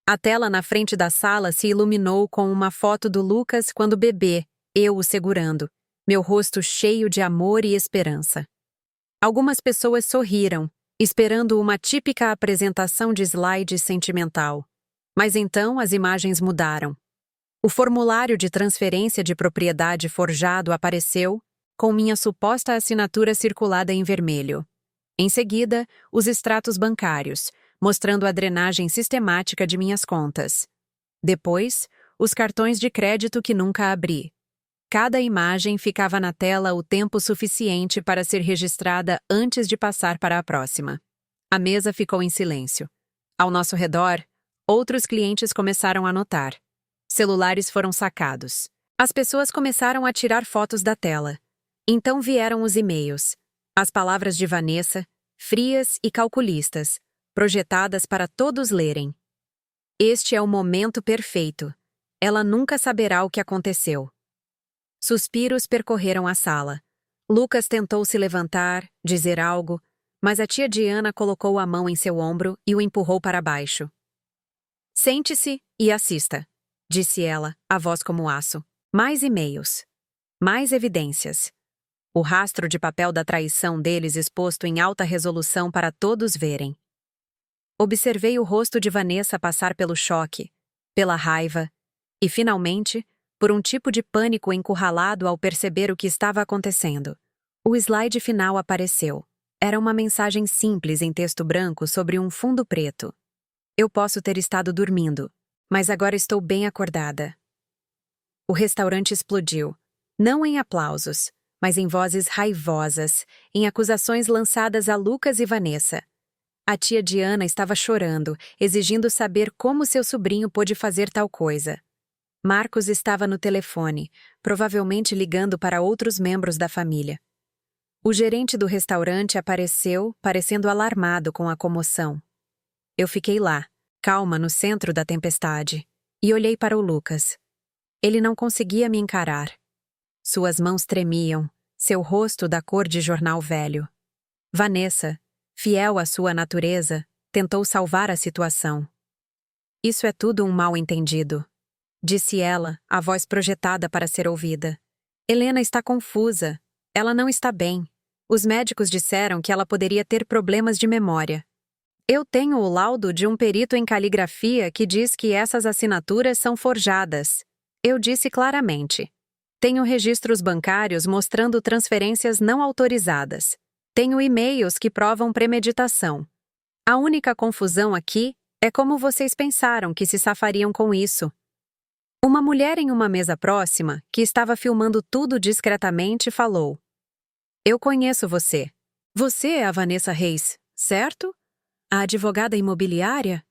A tela na frente da sala se iluminou com uma foto do Lucas quando bebê, eu o segurando, meu rosto cheio de amor e esperança. Algumas pessoas sorriram, esperando uma típica apresentação de slide sentimental. Mas então as imagens mudaram. O formulário de transferência de propriedade forjado apareceu, com minha suposta assinatura circulada em vermelho. Em seguida, os extratos bancários, mostrando a drenagem sistemática de minhas contas. Depois, os cartões de crédito que nunca abri. Cada imagem ficava na tela o tempo suficiente para ser registrada antes de passar para a próxima. A mesa ficou em silêncio. Ao nosso redor, outros clientes começaram a notar. Celulares foram sacados. As pessoas começaram a tirar fotos da tela. Então vieram os e-mails. As palavras de Vanessa, frias e calculistas, projetadas para todos lerem. Este é o momento perfeito. Ela nunca saberá o que aconteceu. Suspiros percorreram a sala. Lucas tentou se levantar, dizer algo, mas a tia Diana colocou a mão em seu ombro e o empurrou para baixo. Sente-se e assista, disse ela, a voz como aço. Mais e-mails. Mais evidências. O rastro de papel da traição deles exposto em alta resolução para todos verem. Observei o rosto de Vanessa passar pelo choque, pela raiva e, finalmente, por um tipo de pânico encurralado ao perceber o que estava acontecendo. O slide final apareceu. Era uma mensagem simples em texto branco sobre um fundo preto. Eu posso ter estado dormindo, mas agora estou bem acordada. O restaurante explodiu, não em aplausos, mas em vozes raivosas, em acusações lançadas a Lucas e Vanessa. A tia Diana estava chorando, exigindo saber como seu sobrinho pôde fazer tal coisa. Marcos estava no telefone, provavelmente ligando para outros membros da família. O gerente do restaurante apareceu, parecendo alarmado com a comoção. Eu fiquei lá, calma no centro da tempestade, e olhei para o Lucas. Ele não conseguia me encarar. Suas mãos tremiam, seu rosto da cor de jornal velho. Vanessa, fiel à sua natureza, tentou salvar a situação. Isso é tudo um mal-entendido, disse ela, a voz projetada para ser ouvida. Helena está confusa. Ela não está bem. Os médicos disseram que ela poderia ter problemas de memória. Eu tenho o laudo de um perito em caligrafia que diz que essas assinaturas são forjadas. Eu disse claramente. Tenho registros bancários mostrando transferências não autorizadas. Tenho e-mails que provam premeditação. A única confusão aqui é como vocês pensaram que se safariam com isso. Uma mulher em uma mesa próxima, que estava filmando tudo discretamente, falou. Eu conheço você. Você é a Vanessa Reis, certo? A advogada imobiliária?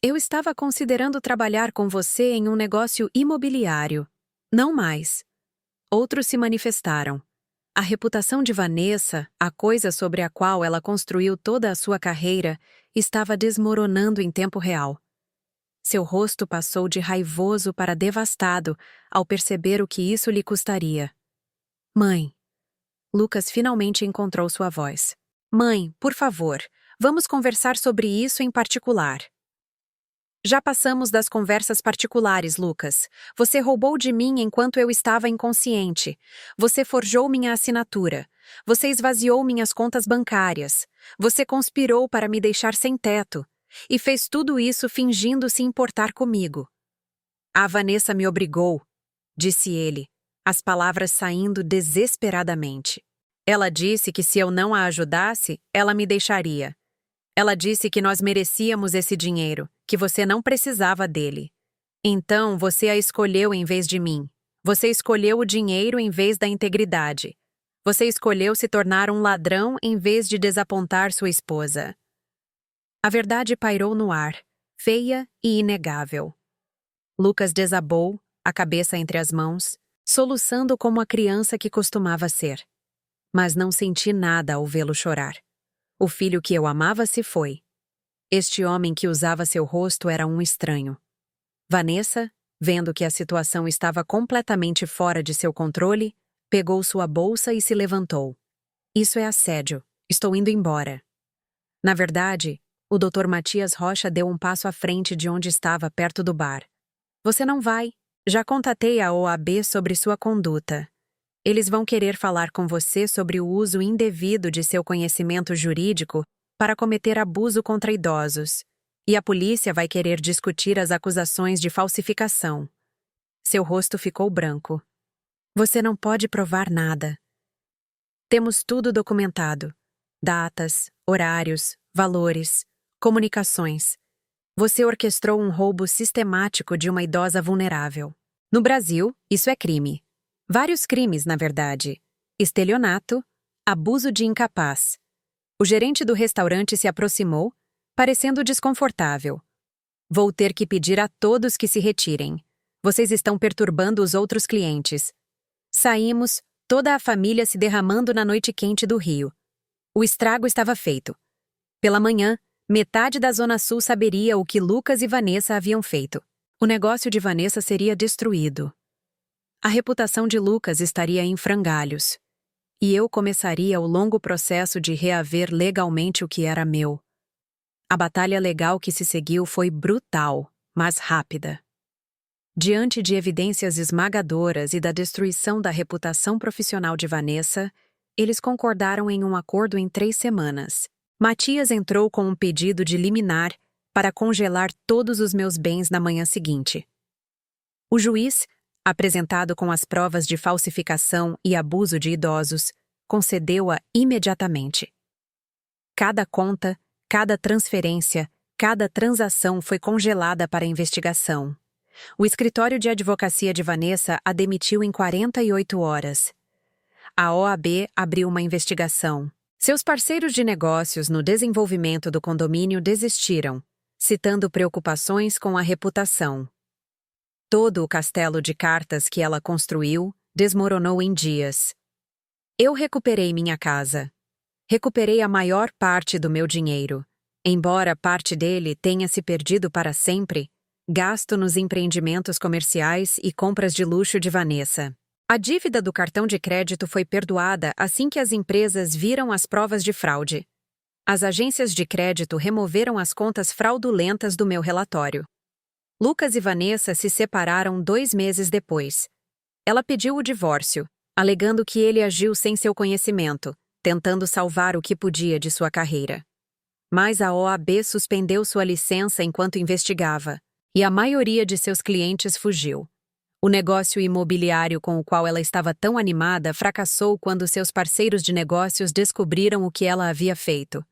Eu estava considerando trabalhar com você em um negócio imobiliário. Não mais. Outros se manifestaram. A reputação de Vanessa, a coisa sobre a qual ela construiu toda a sua carreira, estava desmoronando em tempo real. Seu rosto passou de raivoso para devastado ao perceber o que isso lhe custaria. Mãe. Lucas finalmente encontrou sua voz. Mãe, por favor, vamos conversar sobre isso em particular. Já passamos das conversas particulares, Lucas. Você roubou de mim enquanto eu estava inconsciente. Você forjou minha assinatura. Você esvaziou minhas contas bancárias. Você conspirou para me deixar sem teto. E fez tudo isso fingindo se importar comigo. A Vanessa me obrigou, disse ele, as palavras saindo desesperadamente. Ela disse que se eu não a ajudasse, ela me deixaria. Ela disse que nós merecíamos esse dinheiro, que você não precisava dele. Então, você a escolheu em vez de mim. Você escolheu o dinheiro em vez da integridade. Você escolheu se tornar um ladrão em vez de desapontar sua esposa. A verdade pairou no ar, feia e inegável. Lucas desabou, a cabeça entre as mãos, soluçando como a criança que costumava ser. Mas não senti nada ao vê-lo chorar. O filho que eu amava se foi. Este homem que usava seu rosto era um estranho. Vanessa, vendo que a situação estava completamente fora de seu controle, pegou sua bolsa e se levantou. Isso é assédio. Estou indo embora. Na verdade, o Dr. Matias Rocha deu um passo à frente de onde estava, perto do bar. Você não vai. Já contatei a OAB sobre sua conduta. Eles vão querer falar com você sobre o uso indevido de seu conhecimento jurídico para cometer abuso contra idosos. E a polícia vai querer discutir as acusações de falsificação. Seu rosto ficou branco. Você não pode provar nada. Temos tudo documentado. Datas, horários, valores, comunicações. Você orquestrou um roubo sistemático de uma idosa vulnerável. No Brasil, isso é crime. Vários crimes, na verdade. Estelionato, abuso de incapaz. O gerente do restaurante se aproximou, parecendo desconfortável. Vou ter que pedir a todos que se retirem. Vocês estão perturbando os outros clientes. Saímos, toda a família se derramando na noite quente do Rio. O estrago estava feito. Pela manhã, metade da Zona Sul saberia o que Lucas e Vanessa haviam feito. O negócio de Vanessa seria destruído. A reputação de Lucas estaria em frangalhos. E eu começaria o longo processo de reaver legalmente o que era meu. A batalha legal que se seguiu foi brutal, mas rápida. Diante de evidências esmagadoras e da destruição da reputação profissional de Vanessa, eles concordaram em um acordo em 3 semanas. Matias entrou com um pedido de liminar para congelar todos os meus bens na manhã seguinte. O juiz, apresentado com as provas de falsificação e abuso de idosos, concedeu-a imediatamente. Cada conta, cada transferência, cada transação foi congelada para investigação. O escritório de advocacia de Vanessa a demitiu em 48 horas. A OAB abriu uma investigação. Seus parceiros de negócios no desenvolvimento do condomínio desistiram, citando preocupações com a reputação. Todo o castelo de cartas que ela construiu desmoronou em dias. Eu recuperei minha casa. Recuperei a maior parte do meu dinheiro. Embora parte dele tenha se perdido para sempre, gasto nos empreendimentos comerciais e compras de luxo de Vanessa. A dívida do cartão de crédito foi perdoada assim que as empresas viram as provas de fraude. As agências de crédito removeram as contas fraudulentas do meu relatório. Lucas e Vanessa se separaram 2 meses depois. Ela pediu o divórcio, alegando que ele agiu sem seu conhecimento, tentando salvar o que podia de sua carreira. Mas a OAB suspendeu sua licença enquanto investigava, e a maioria de seus clientes fugiu. O negócio imobiliário com o qual ela estava tão animada fracassou quando seus parceiros de negócios descobriram o que ela havia feito.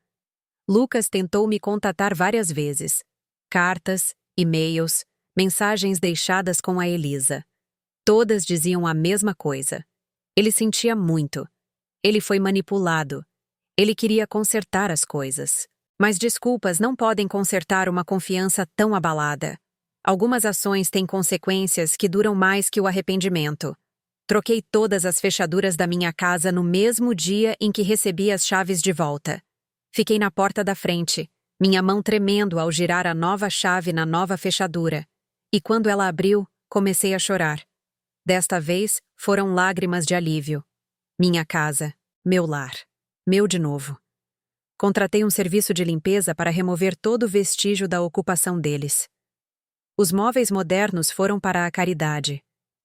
Lucas tentou me contatar várias vezes. Cartas, e-mails, mensagens deixadas com a Elisa. Todas diziam a mesma coisa. Ele sentia muito. Ele foi manipulado. Ele queria consertar as coisas. Mas desculpas não podem consertar uma confiança tão abalada. Algumas ações têm consequências que duram mais que o arrependimento. Troquei todas as fechaduras da minha casa no mesmo dia em que recebi as chaves de volta. Fiquei na porta da frente, minha mão tremendo ao girar a nova chave na nova fechadura, e quando ela abriu, comecei a chorar. Desta vez, foram lágrimas de alívio. Minha casa, meu lar, meu de novo. Contratei um serviço de limpeza para remover todo o vestígio da ocupação deles. Os móveis modernos foram para a caridade.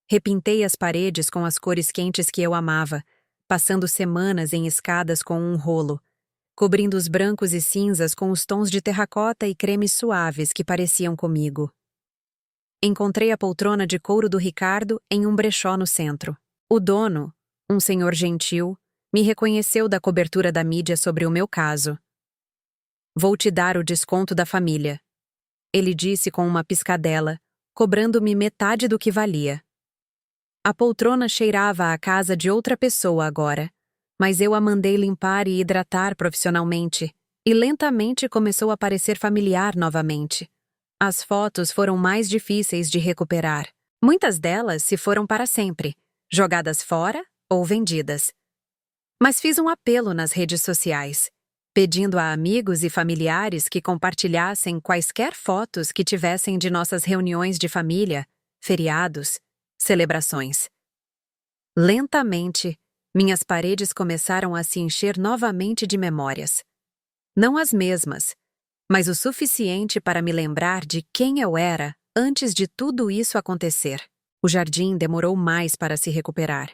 Repintei as paredes com as cores quentes que eu amava, passando semanas em escadas com um rolo, cobrindo os brancos e cinzas com os tons de terracota e cremes suaves que pareciam comigo. Encontrei a poltrona de couro do Ricardo em um brechó no centro. O dono, um senhor gentil, me reconheceu da cobertura da mídia sobre o meu caso. "Vou te dar o desconto da família", ele disse com uma piscadela, cobrando-me metade do que valia. A poltrona cheirava à casa de outra pessoa agora, mas eu a mandei limpar e hidratar profissionalmente, e lentamente começou a parecer familiar novamente. As fotos foram mais difíceis de recuperar. Muitas delas se foram para sempre, jogadas fora ou vendidas. Mas fiz um apelo nas redes sociais, pedindo a amigos e familiares que compartilhassem quaisquer fotos que tivessem de nossas reuniões de família, feriados, celebrações. Lentamente, minhas paredes começaram a se encher novamente de memórias. Não as mesmas, mas o suficiente para me lembrar de quem eu era antes de tudo isso acontecer. O jardim demorou mais para se recuperar.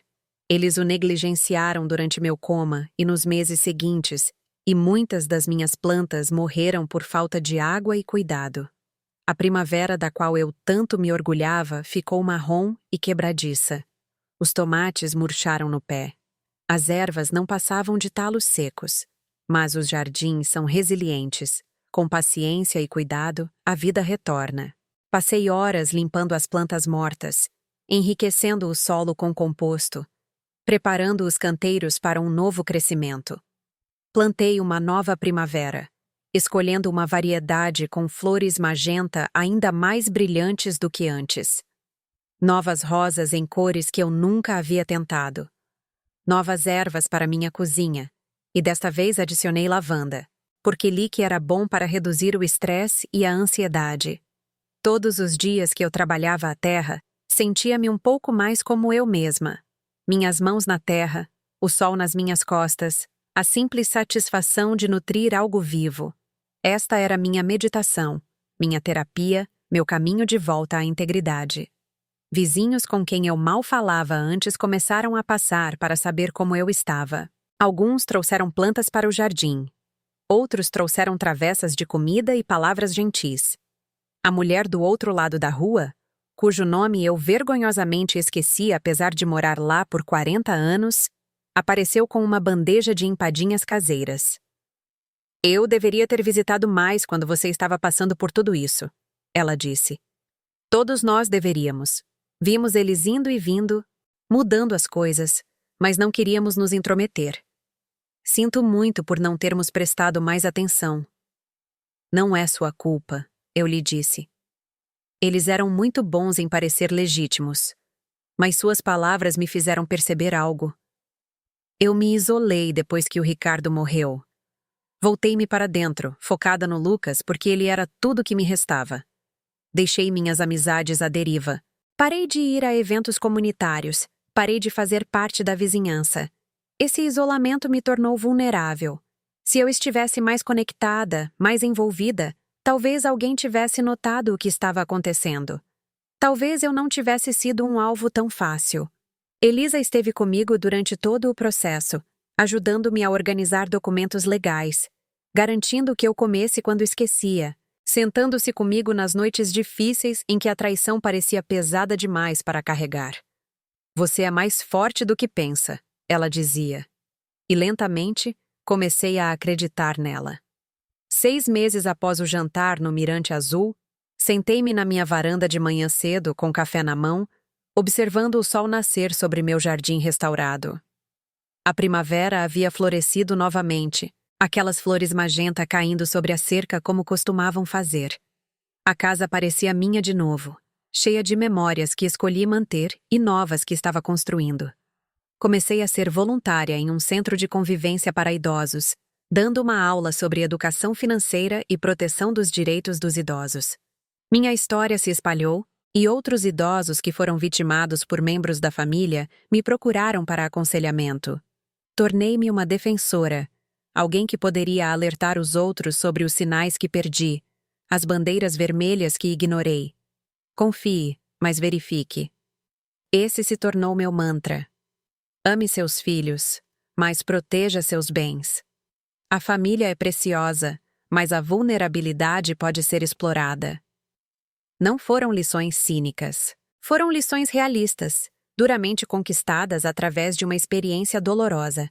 Eles o negligenciaram durante meu coma e nos meses seguintes, e muitas das minhas plantas morreram por falta de água e cuidado. A primavera da qual eu tanto me orgulhava ficou marrom e quebradiça. Os tomates murcharam no pé. As ervas não passavam de talos secos. Mas os jardins são resilientes. Com paciência e cuidado, a vida retorna. Passei horas limpando as plantas mortas, enriquecendo o solo com composto, preparando os canteiros para um novo crescimento. Plantei uma nova primavera, escolhendo uma variedade com flores magenta ainda mais brilhantes do que antes. Novas rosas em cores que eu nunca havia tentado. Novas ervas para minha cozinha, e desta vez adicionei lavanda, porque li que era bom para reduzir o estresse e a ansiedade. Todos os dias que eu trabalhava a terra, sentia-me um pouco mais como eu mesma. Minhas mãos na terra, o sol nas minhas costas, a simples satisfação de nutrir algo vivo. Esta era minha meditação, minha terapia, meu caminho de volta à integridade. Vizinhos com quem eu mal falava antes começaram a passar para saber como eu estava. Alguns trouxeram plantas para o jardim. Outros trouxeram travessas de comida e palavras gentis. A mulher do outro lado da rua, cujo nome eu vergonhosamente esqueci apesar de morar lá por 40 anos, apareceu com uma bandeja de empadinhas caseiras. "Eu deveria ter visitado mais quando você estava passando por tudo isso", ela disse. "Todos nós deveríamos. Vimos eles indo e vindo, mudando as coisas, mas não queríamos nos intrometer. Sinto muito por não termos prestado mais atenção." "Não é sua culpa", eu lhe disse. Eles eram muito bons em parecer legítimos, mas suas palavras me fizeram perceber algo. Eu me isolei depois que o Ricardo morreu. Voltei-me para dentro, focada no Lucas porque ele era tudo que me restava. Deixei minhas amizades à deriva. Parei de ir a eventos comunitários, parei de fazer parte da vizinhança. Esse isolamento me tornou vulnerável. Se eu estivesse mais conectada, mais envolvida, talvez alguém tivesse notado o que estava acontecendo. Talvez eu não tivesse sido um alvo tão fácil. Elisa esteve comigo durante todo o processo, ajudando-me a organizar documentos legais, garantindo que eu comesse quando esquecia, sentando-se comigo nas noites difíceis em que a traição parecia pesada demais para carregar. "Você é mais forte do que pensa", ela dizia. E lentamente, comecei a acreditar nela. 6 meses após o jantar no Mirante Azul, sentei-me na minha varanda de manhã cedo, com café na mão, observando o sol nascer sobre meu jardim restaurado. A primavera havia florescido novamente, aquelas flores magenta caindo sobre a cerca como costumavam fazer. A casa parecia minha de novo, cheia de memórias que escolhi manter e novas que estava construindo. Comecei a ser voluntária em um centro de convivência para idosos, dando uma aula sobre educação financeira e proteção dos direitos dos idosos. Minha história se espalhou, e outros idosos que foram vitimados por membros da família me procuraram para aconselhamento. Tornei-me uma defensora, alguém que poderia alertar os outros sobre os sinais que perdi, as bandeiras vermelhas que ignorei. Confie, mas verifique. Esse se tornou meu mantra. Ame seus filhos, mas proteja seus bens. A família é preciosa, mas a vulnerabilidade pode ser explorada. Não foram lições cínicas. Foram lições realistas, duramente conquistadas através de uma experiência dolorosa.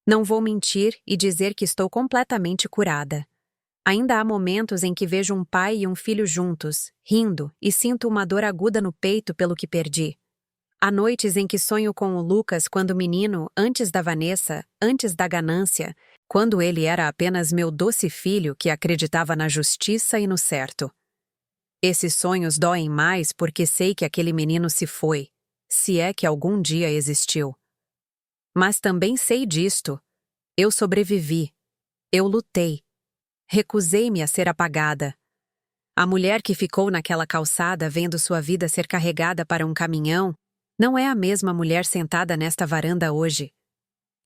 Não vou mentir e dizer que estou completamente curada. Ainda há momentos em que vejo um pai e um filho juntos, rindo, e sinto uma dor aguda no peito pelo que perdi. Há noites em que sonho com o Lucas quando menino, antes da Vanessa, antes da ganância, quando ele era apenas meu doce filho que acreditava na justiça e no certo. Esses sonhos doem mais porque sei que aquele menino se foi, se é que algum dia existiu. Mas também sei disto. Eu sobrevivi. Eu lutei. Recusei-me a ser apagada. A mulher que ficou naquela calçada vendo sua vida ser carregada para um caminhão não é a mesma mulher sentada nesta varanda hoje.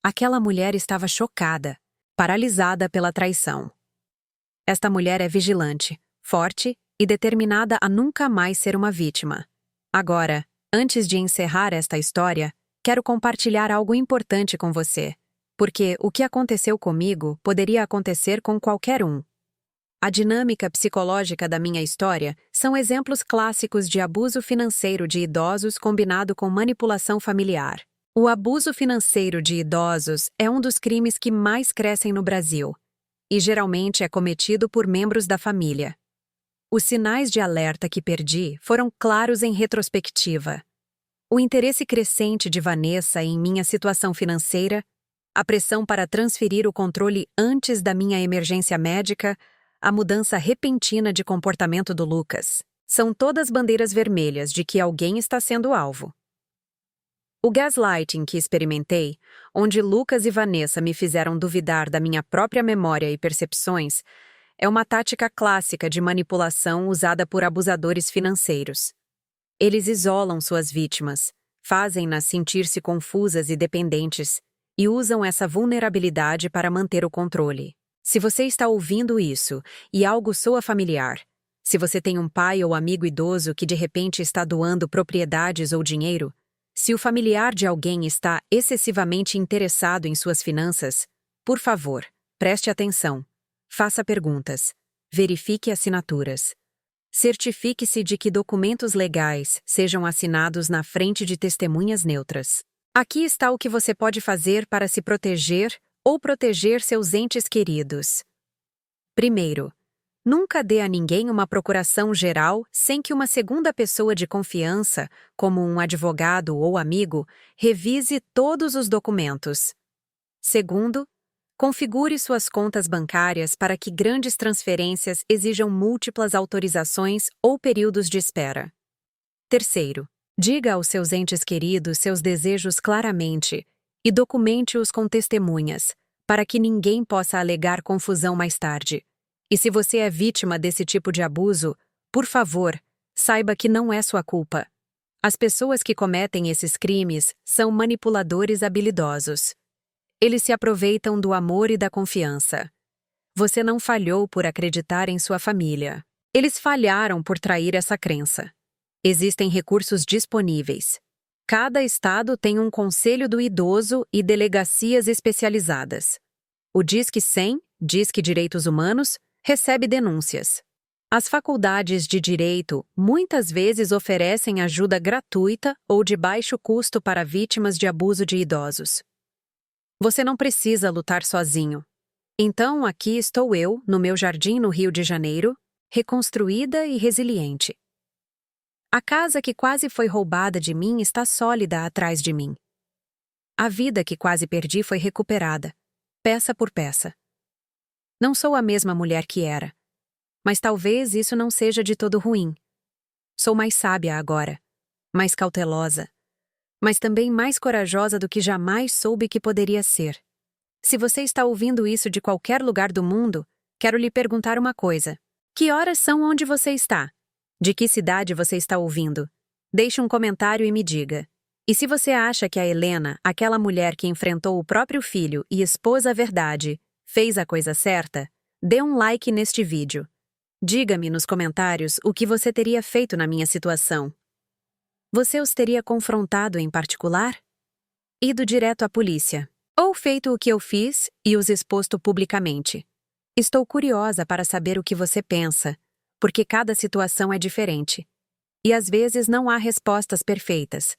Aquela mulher estava chocada, paralisada pela traição. Esta mulher é vigilante, forte e determinada a nunca mais ser uma vítima. Agora, antes de encerrar esta história, quero compartilhar algo importante com você, porque o que aconteceu comigo poderia acontecer com qualquer um. A dinâmica psicológica da minha história são exemplos clássicos de abuso financeiro de idosos combinado com manipulação familiar. O abuso financeiro de idosos é um dos crimes que mais crescem no Brasil, e geralmente é cometido por membros da família. Os sinais de alerta que perdi foram claros em retrospectiva. O interesse crescente de Vanessa em minha situação financeira, a pressão para transferir o controle antes da minha emergência médica, a mudança repentina de comportamento do Lucas. São todas bandeiras vermelhas de que alguém está sendo alvo. O gaslighting que experimentei, onde Lucas e Vanessa me fizeram duvidar da minha própria memória e percepções, é uma tática clássica de manipulação usada por abusadores financeiros. Eles isolam suas vítimas, fazem-nas sentir-se confusas e dependentes, e usam essa vulnerabilidade para manter o controle. Se você está ouvindo isso e algo soa familiar, se você tem um pai ou amigo idoso que de repente está doando propriedades ou dinheiro, se o familiar de alguém está excessivamente interessado em suas finanças, por favor, preste atenção. Faça perguntas. Verifique assinaturas. Certifique-se de que documentos legais sejam assinados na frente de testemunhas neutras. Aqui está o que você pode fazer para se proteger ou proteger seus entes queridos. Primeiro, nunca dê a ninguém uma procuração geral sem que uma segunda pessoa de confiança, como um advogado ou amigo, revise todos os documentos. Segundo, configure suas contas bancárias para que grandes transferências exijam múltiplas autorizações ou períodos de espera. Terceiro, diga aos seus entes queridos seus desejos claramente e documente-os com testemunhas, para que ninguém possa alegar confusão mais tarde. E se você é vítima desse tipo de abuso, por favor, saiba que não é sua culpa. As pessoas que cometem esses crimes são manipuladores habilidosos. Eles se aproveitam do amor e da confiança. Você não falhou por acreditar em sua família. Eles falharam por trair essa crença. Existem recursos disponíveis. Cada estado tem um conselho do idoso e delegacias especializadas. O Disque 100, Disque Direitos Humanos, recebe denúncias. As faculdades de direito muitas vezes oferecem ajuda gratuita ou de baixo custo para vítimas de abuso de idosos. Você não precisa lutar sozinho. Então, aqui estou eu, no meu jardim no Rio de Janeiro, reconstruída e resiliente. A casa que quase foi roubada de mim está sólida atrás de mim. A vida que quase perdi foi recuperada, peça por peça. Não sou a mesma mulher que era, mas talvez isso não seja de todo ruim. Sou mais sábia agora, mais cautelosa, mas também mais corajosa do que jamais soube que poderia ser. Se você está ouvindo isso de qualquer lugar do mundo, quero lhe perguntar uma coisa. Que horas são onde você está? De que cidade você está ouvindo? Deixe um comentário e me diga. E se você acha que a Helena, aquela mulher que enfrentou o próprio filho e expôs a verdade, fez a coisa certa, dê um like neste vídeo. Diga-me nos comentários o que você teria feito na minha situação. Você os teria confrontado em particular? Ido direto à polícia? Ou feito o que eu fiz e os exposto publicamente? Estou curiosa para saber o que você pensa, porque cada situação é diferente. E às vezes não há respostas perfeitas.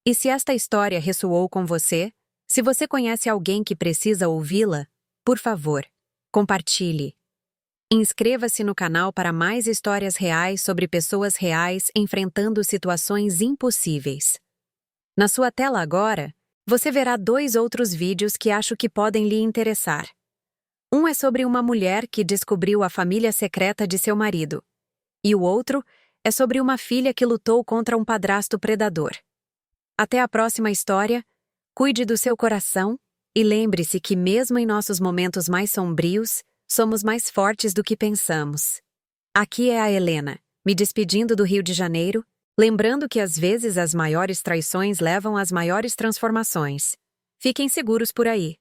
E se esta história ressoou com você, se você conhece alguém que precisa ouvi-la, por favor, compartilhe. Inscreva-se no canal para mais histórias reais sobre pessoas reais enfrentando situações impossíveis. Na sua tela agora, você verá 2 outros vídeos que acho que podem lhe interessar. Um é sobre uma mulher que descobriu a família secreta de seu marido. E o outro é sobre uma filha que lutou contra um padrasto predador. Até a próxima história, cuide do seu coração e lembre-se que mesmo em nossos momentos mais sombrios, somos mais fortes do que pensamos. Aqui é a Helena, me despedindo do Rio de Janeiro, lembrando que às vezes as maiores traições levam às maiores transformações. Fiquem seguros por aí.